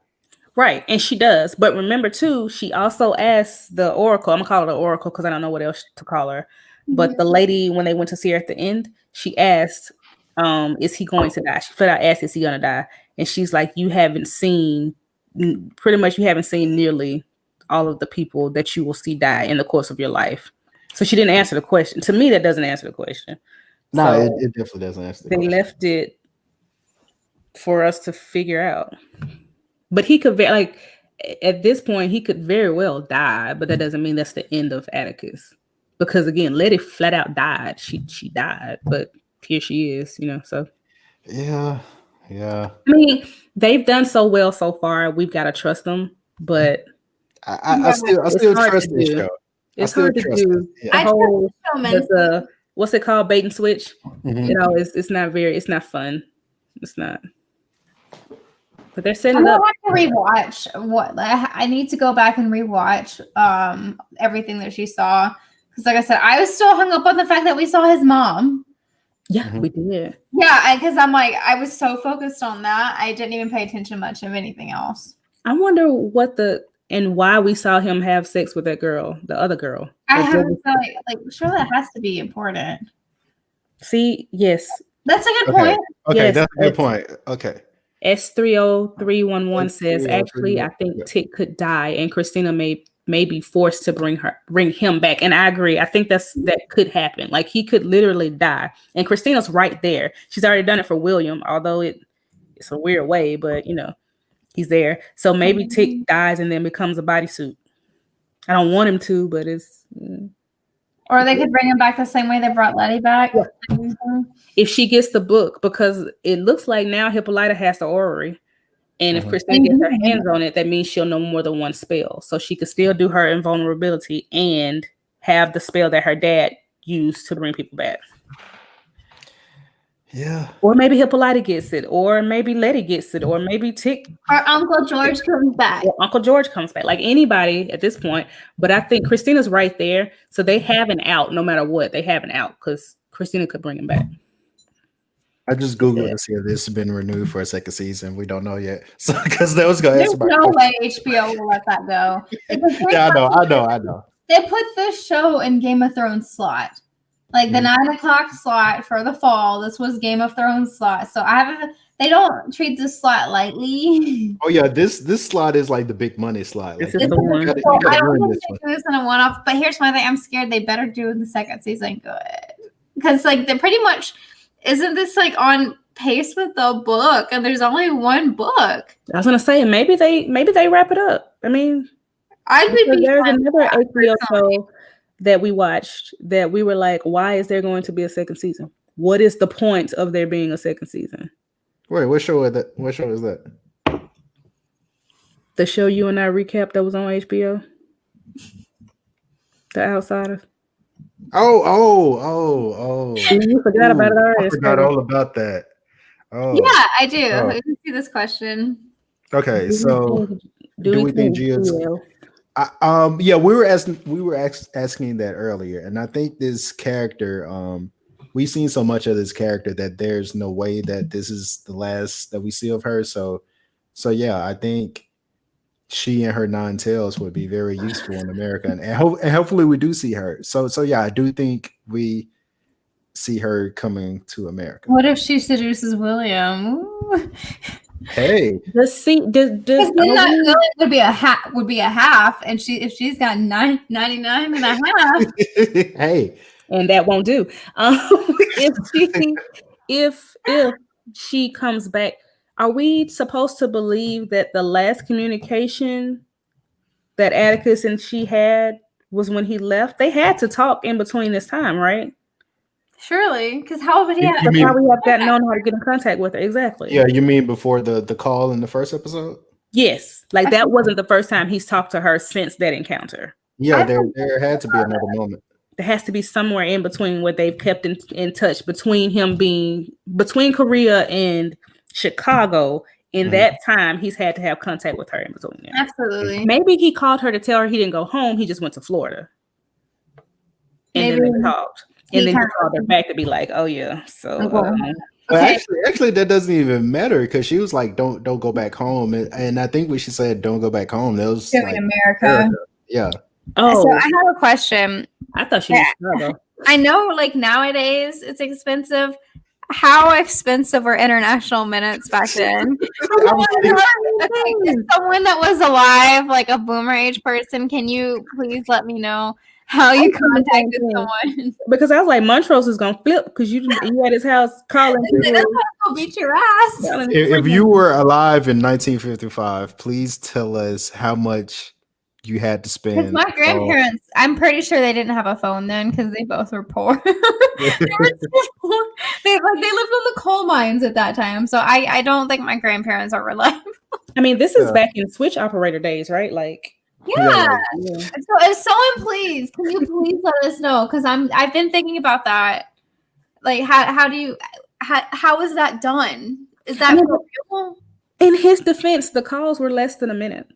Right, and she does. But remember too, she also asked the Oracle. I'm gonna call her the Oracle because I don't know what else to call her. But the lady, when they went to see her at the end, she asked, "Is he going to die?" She flat out asked, "Is he gonna die?" And she's like, "You haven't seen, pretty much, you haven't seen nearly all of the people that you will see die in the course of your life." So she didn't answer the question. To me, that doesn't answer the question. No, So it definitely doesn't answer the they question. left it for us to figure out. But he could at this point he could very well die, but that doesn't mean that's the end of Atticus. Because again, Letty flat out died. She died, but here she is, so Yeah. I mean, they've done so well so far. We've got to trust them, but I still trust this show. It's hard to do Yeah. the whole trust the what's it called, bait and switch. Mhm. It's not fun. It's not. But they're setting I'm it up. gonna have to rewatch what I need to go back and rewatch everything that she saw, because like I said, I was still hung up on the fact that we saw his mom. Yeah, we did. Yeah, because I'm like, I was so focused on that, I didn't even pay attention much of anything else. I wonder why we saw him have sex with that girl, the other girl. I have like sure that has to be important. See, yes. That's a good point. Okay, Yes, that's a good point. Okay. S30311 says, actually, I think Tick could die and Christina may be forced to bring him back. And I agree. I think that could happen. Like he could literally die. And Christina's right there. She's already done it for William, although it's a weird way, but he's there. So maybe Tick dies and then becomes a bodysuit. I don't want him to, but it's or they could bring him back the same way they brought Letty back. Yeah. If she gets the book, because it looks like now Hippolyta has the orrery. And if Christina gets her hands on it, that means she'll know more than one spell. So she could still do her invulnerability and have the spell that her dad used to bring people back. Yeah. Or maybe Hippolyta gets it, or maybe Letty gets it, or maybe Tick. Or Uncle George comes back. Or Uncle George comes back. Like anybody at this point. But I think Christina's right there. So they have an out no matter what. They have an out because Christina could bring him back. I just Googled to see if this has been renewed for a second season. We don't know yet. So because that was going to There's answer my no question. way HBO will let that go. Yeah, I know. They put this show in Game of Thrones slot. Like the 9 o'clock slot for the fall. This was Game of Thrones slot. So they don't treat this slot lightly. Oh yeah, this slot is like the big money slot. Like, This is the one. you So gotta I don't win think this they do this in a one-off. But here's my thing. I'm scared they better do the second season good. Because like they pretty much isn't this like on pace with the book, and there's only one book. I was gonna say maybe they wrap it up. I mean, there's another HBO show that we watched that we were like, why is there going to be a second season? What is the point of there being a second season? Wait, what show is that? What show is that? The show you and I recapped that was on HBO. The Outsiders. Oh. You forgot about it already. I forgot all about that. Oh. Yeah, I do. Oh. I can see this question. Okay, so do we think Gia's? Yeah. Yeah, we were asking that earlier, and I think this character, we've seen so much of this character that there's no way that this is the last that we see of her. So yeah, I think she and her 9 tails would be very useful in America, and hopefully we do see her. So yeah, I do think we see her coming to America. What if she seduces William? Ooh. Hey, Because then that would be a half, and if she's got 99 and a half. Hey, and that won't do. If she comes back, are we supposed to believe that the last communication that Atticus and she had was when he left? They had to talk in between this time, right? Surely, because how would he have? That's how we have known how to get in contact with her. Exactly. Yeah, you mean before the call in the first episode? Yes, like that wasn't the first time he's talked to her since that encounter. Yeah, there had to be another moment. There has to be somewhere in between where they've kept in touch between Korea and Chicago. In that time, he's had to have contact with her in between there. Absolutely. Maybe he called her to tell her he didn't go home. He just went to Florida. And then they talked. And then he called her back to be like, oh, yeah. So Well, Okay. actually, that doesn't even matter because she was like, "Don't go back home," and I think when she said, "Don't go back home," that was Doing like America. America. Yeah. So Oh, I have a question. I thought she was Chicago. I know, like nowadays, it's expensive. How expensive were international minutes back then? Okay, is someone that was alive, like a boomer age person, can you please let me know how you contacted someone? Because I was like, Montrose is gonna flip because you at his house calling people. That's gonna beat your ass. If you were alive in 1955, please tell us how much you had to Because spend. my grandparents, I'm pretty sure they didn't have a phone then because they both were poor. They lived on the coal mines at that time, so I don't think my grandparents are reliable. I mean, this is back in switch operator days, right? Like, Yeah. So if someone please, can you please let us know? Because I've been thinking about that. Like, how is that done? Is that real? in his defense, the calls were less than a minute.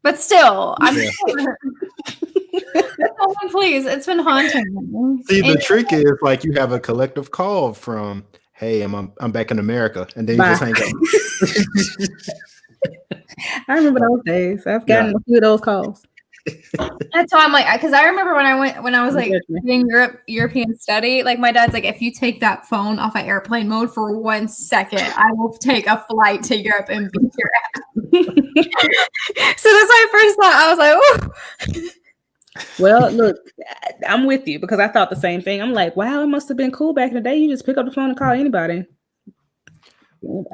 But still, someone please. It's been haunting me. See, the trick is like you have a collective call from, "Hey, I'm back in America," and then you just hang up. I remember those days. I've gotten a few of those calls. That's why I'm like, because I remember when I was like doing European study, like my dad's like, if you take that phone off of airplane mode for 1 second, I will take a flight to Europe and beat your ass. So that's my first thought. I was like, oh. Well, look, I'm with you because I thought the same thing. I'm like, wow, it must have been cool back in the day. You just pick up the phone and call anybody.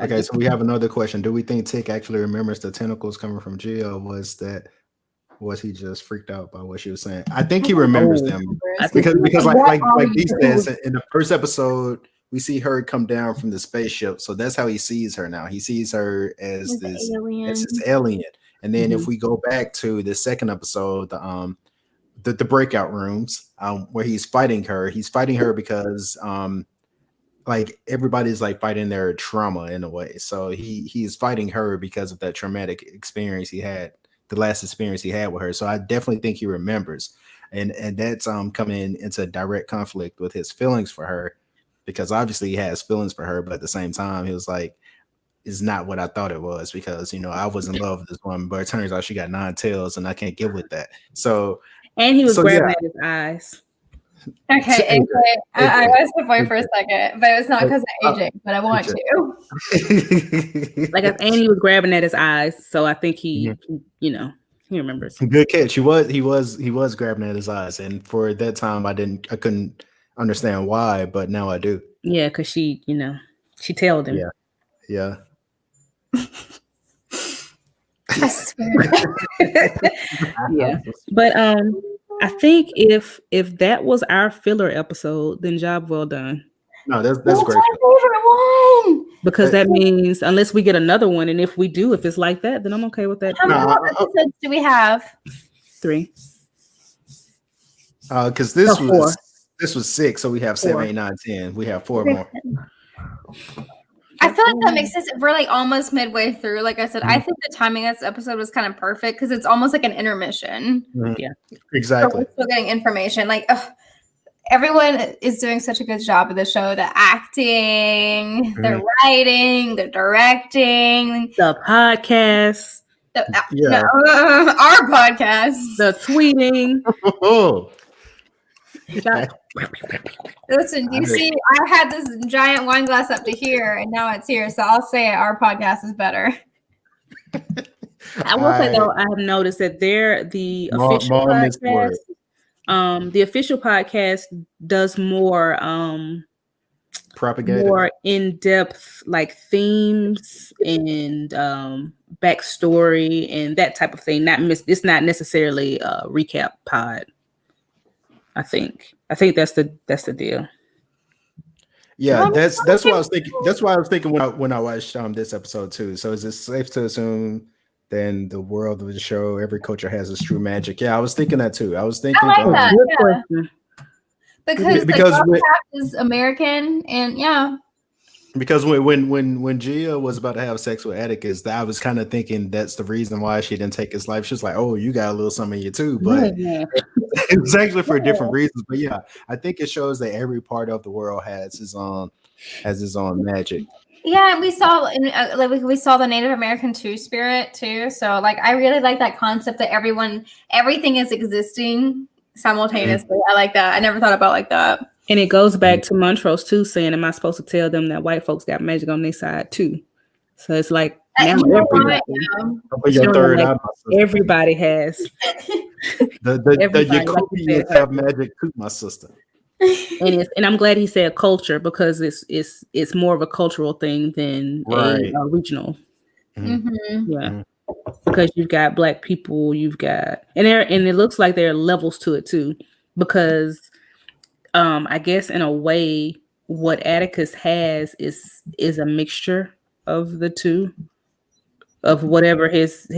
Okay, so we have another question. Do we think Tick actually remembers the tentacles coming from Jill? Was he just freaked out by what she was saying? I think he remembers them because like Dee says in the first episode, we see her come down from the spaceship, so that's how he sees her now. He sees her as this alien. And then if we go back to the second episode, the breakout rooms where he's fighting her because like everybody's like fighting their trauma in a way. So he's fighting her because of that traumatic experience he had, the last experience he had with her. So I definitely think he remembers, and that's coming into direct conflict with his feelings for her, because obviously he has feelings for her, but at the same time he was like, "It's not what I thought it was," because I was in love with this woman, but it turns out she got 9 tails, and I can't get with that. So and he was grabbing at his eyes. Okay, I was the boy for a second, but it's not because of aging, but I want to. Like, and he was grabbing at his eyes, so I think he remembers. Good catch. He was grabbing at his eyes, and for that time, I couldn't understand why, but now I do. Yeah, because she tailed him. Yeah. I swear. Yeah, but I think if that was our filler episode, then job well done. No, that's What's great. my favorite one? Because that means unless we get another one, and if we do, if it's like that, then I'm okay with that. How many episodes do we have? 3. Because this was 6, so we have 7, 8, 9, 10. We have 4 more. I feel like that makes sense. We're like almost midway through. Like I said, I think the timing of this episode was kind of perfect because it's almost like an intermission. Yeah, exactly. So we're still getting information. Like everyone is doing such a good job of the show. The acting, the writing, the directing, the podcast, our podcast, the tweeting. Listen, you see, I had this giant wine glass up to here, and now it's here. So I'll say our podcast is better. I will say though, I have noticed that the official podcast. The official podcast does more propagated, more in-depth like themes and backstory and that type of thing. It's not necessarily a recap pod. I think that's the deal. Yeah, that's what I was thinking. That's why I was thinking when I watched this episode too. So is it safe to assume then the world of the show, every culture has its true magic? Yeah, I was thinking that too. I was thinking I like that. Yeah. Because Lovecraft is American, and yeah. Because when Gia was about to have sex with Atticus, I was kind of thinking that's the reason why she didn't take his life. She was like, "Oh, you got a little something in you too," but Yeah. it was actually for different reasons. But yeah, I think it shows that every part of the world has his own magic. Yeah, we saw we saw the Native American spirit too. So like, I really like that concept that everything is existing simultaneously. I like that. I never thought about it like that. And it goes back to Montrose too, saying, "Am I supposed to tell them that white folks got magic on their side too?" So it's like now everybody has. The Yakubians have magic too, my sister. And I'm glad he said culture, because it's more of a cultural thing than a regional. Yeah, because you've got Black people, you've got and it looks like there are levels to it too, because I guess in a way what Atticus has is a mixture of the two, of whatever his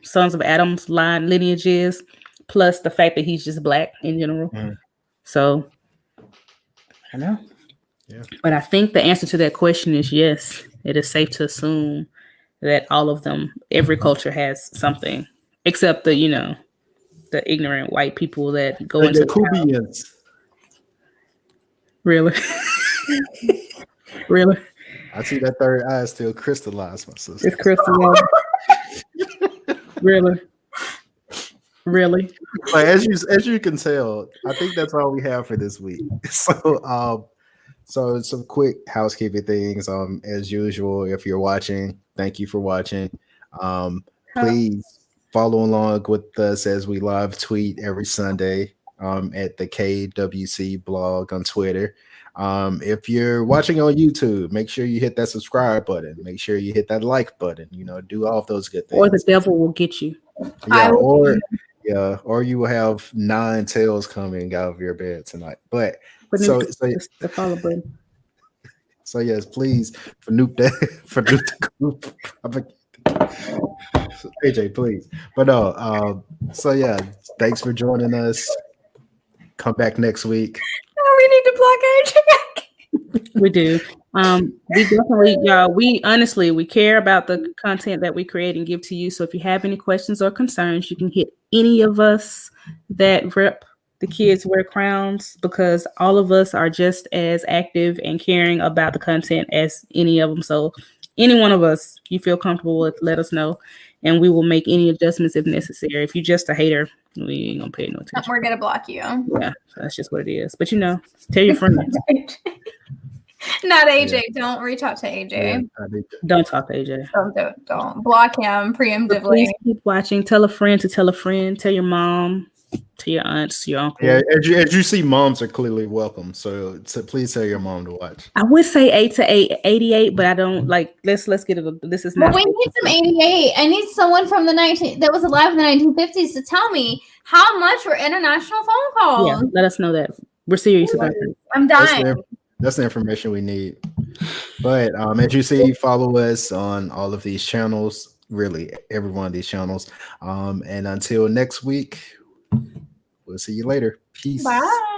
Sons of Adam's lineage is, plus the fact that he's just Black in general. So I know. Yeah. But I think the answer to that question is yes. It is safe to assume that all of them, every culture has something, except the ignorant white people that go into the Yakubians. Really? Really? I see that third eye still crystallized, my sister. It's crystallized. Really? Really? But as you can tell, I think that's all we have for this week. So some quick housekeeping things. As usual, if you're watching, thank you for watching. Please follow along with us as we live tweet every Sunday at the KWC blog on Twitter. If you're watching on YouTube, make sure you hit that subscribe button. Make sure you hit that like button. Do all of those good things. Or the devil will get you. Or you will have 9 tails coming out of your bed tonight. But so yes, please for the group. AJ, please. But no, so yeah, thanks for joining us. Come back next week. We need to block AJ. We do. We definitely, y'all, we care about the content that we create and give to you. So if you have any questions or concerns, you can hit any of us that rep the Kids Wear Crowns, because all of us are just as active and caring about the content as any of them. So any one of us you feel comfortable with, let us know, and we will make any adjustments if necessary. If you're just a hater, we ain't gonna pay no attention. We're gonna block you. Yeah, that's just what it is. But tell your friends. Not AJ. Yeah. Don't reach out to AJ. Yeah, don't talk to AJ. Don't block him preemptively. Please keep watching. Tell a friend to tell a friend. Tell your mom. To your aunts, your uncle. Yeah, as you see, moms are clearly welcome. So please tell your mom to watch. I would say 8 to 88, but I don't like. Let's get it. This is not. But we need some 88. I need someone from that was alive in the 1950s to tell me how much were international phone calls. Yeah, let us know that. We're serious about it. I'm dying. That's the information we need. But as you see, follow us on all of these channels. Really, every one of these channels. And until next week. We'll see you later. Peace. Bye.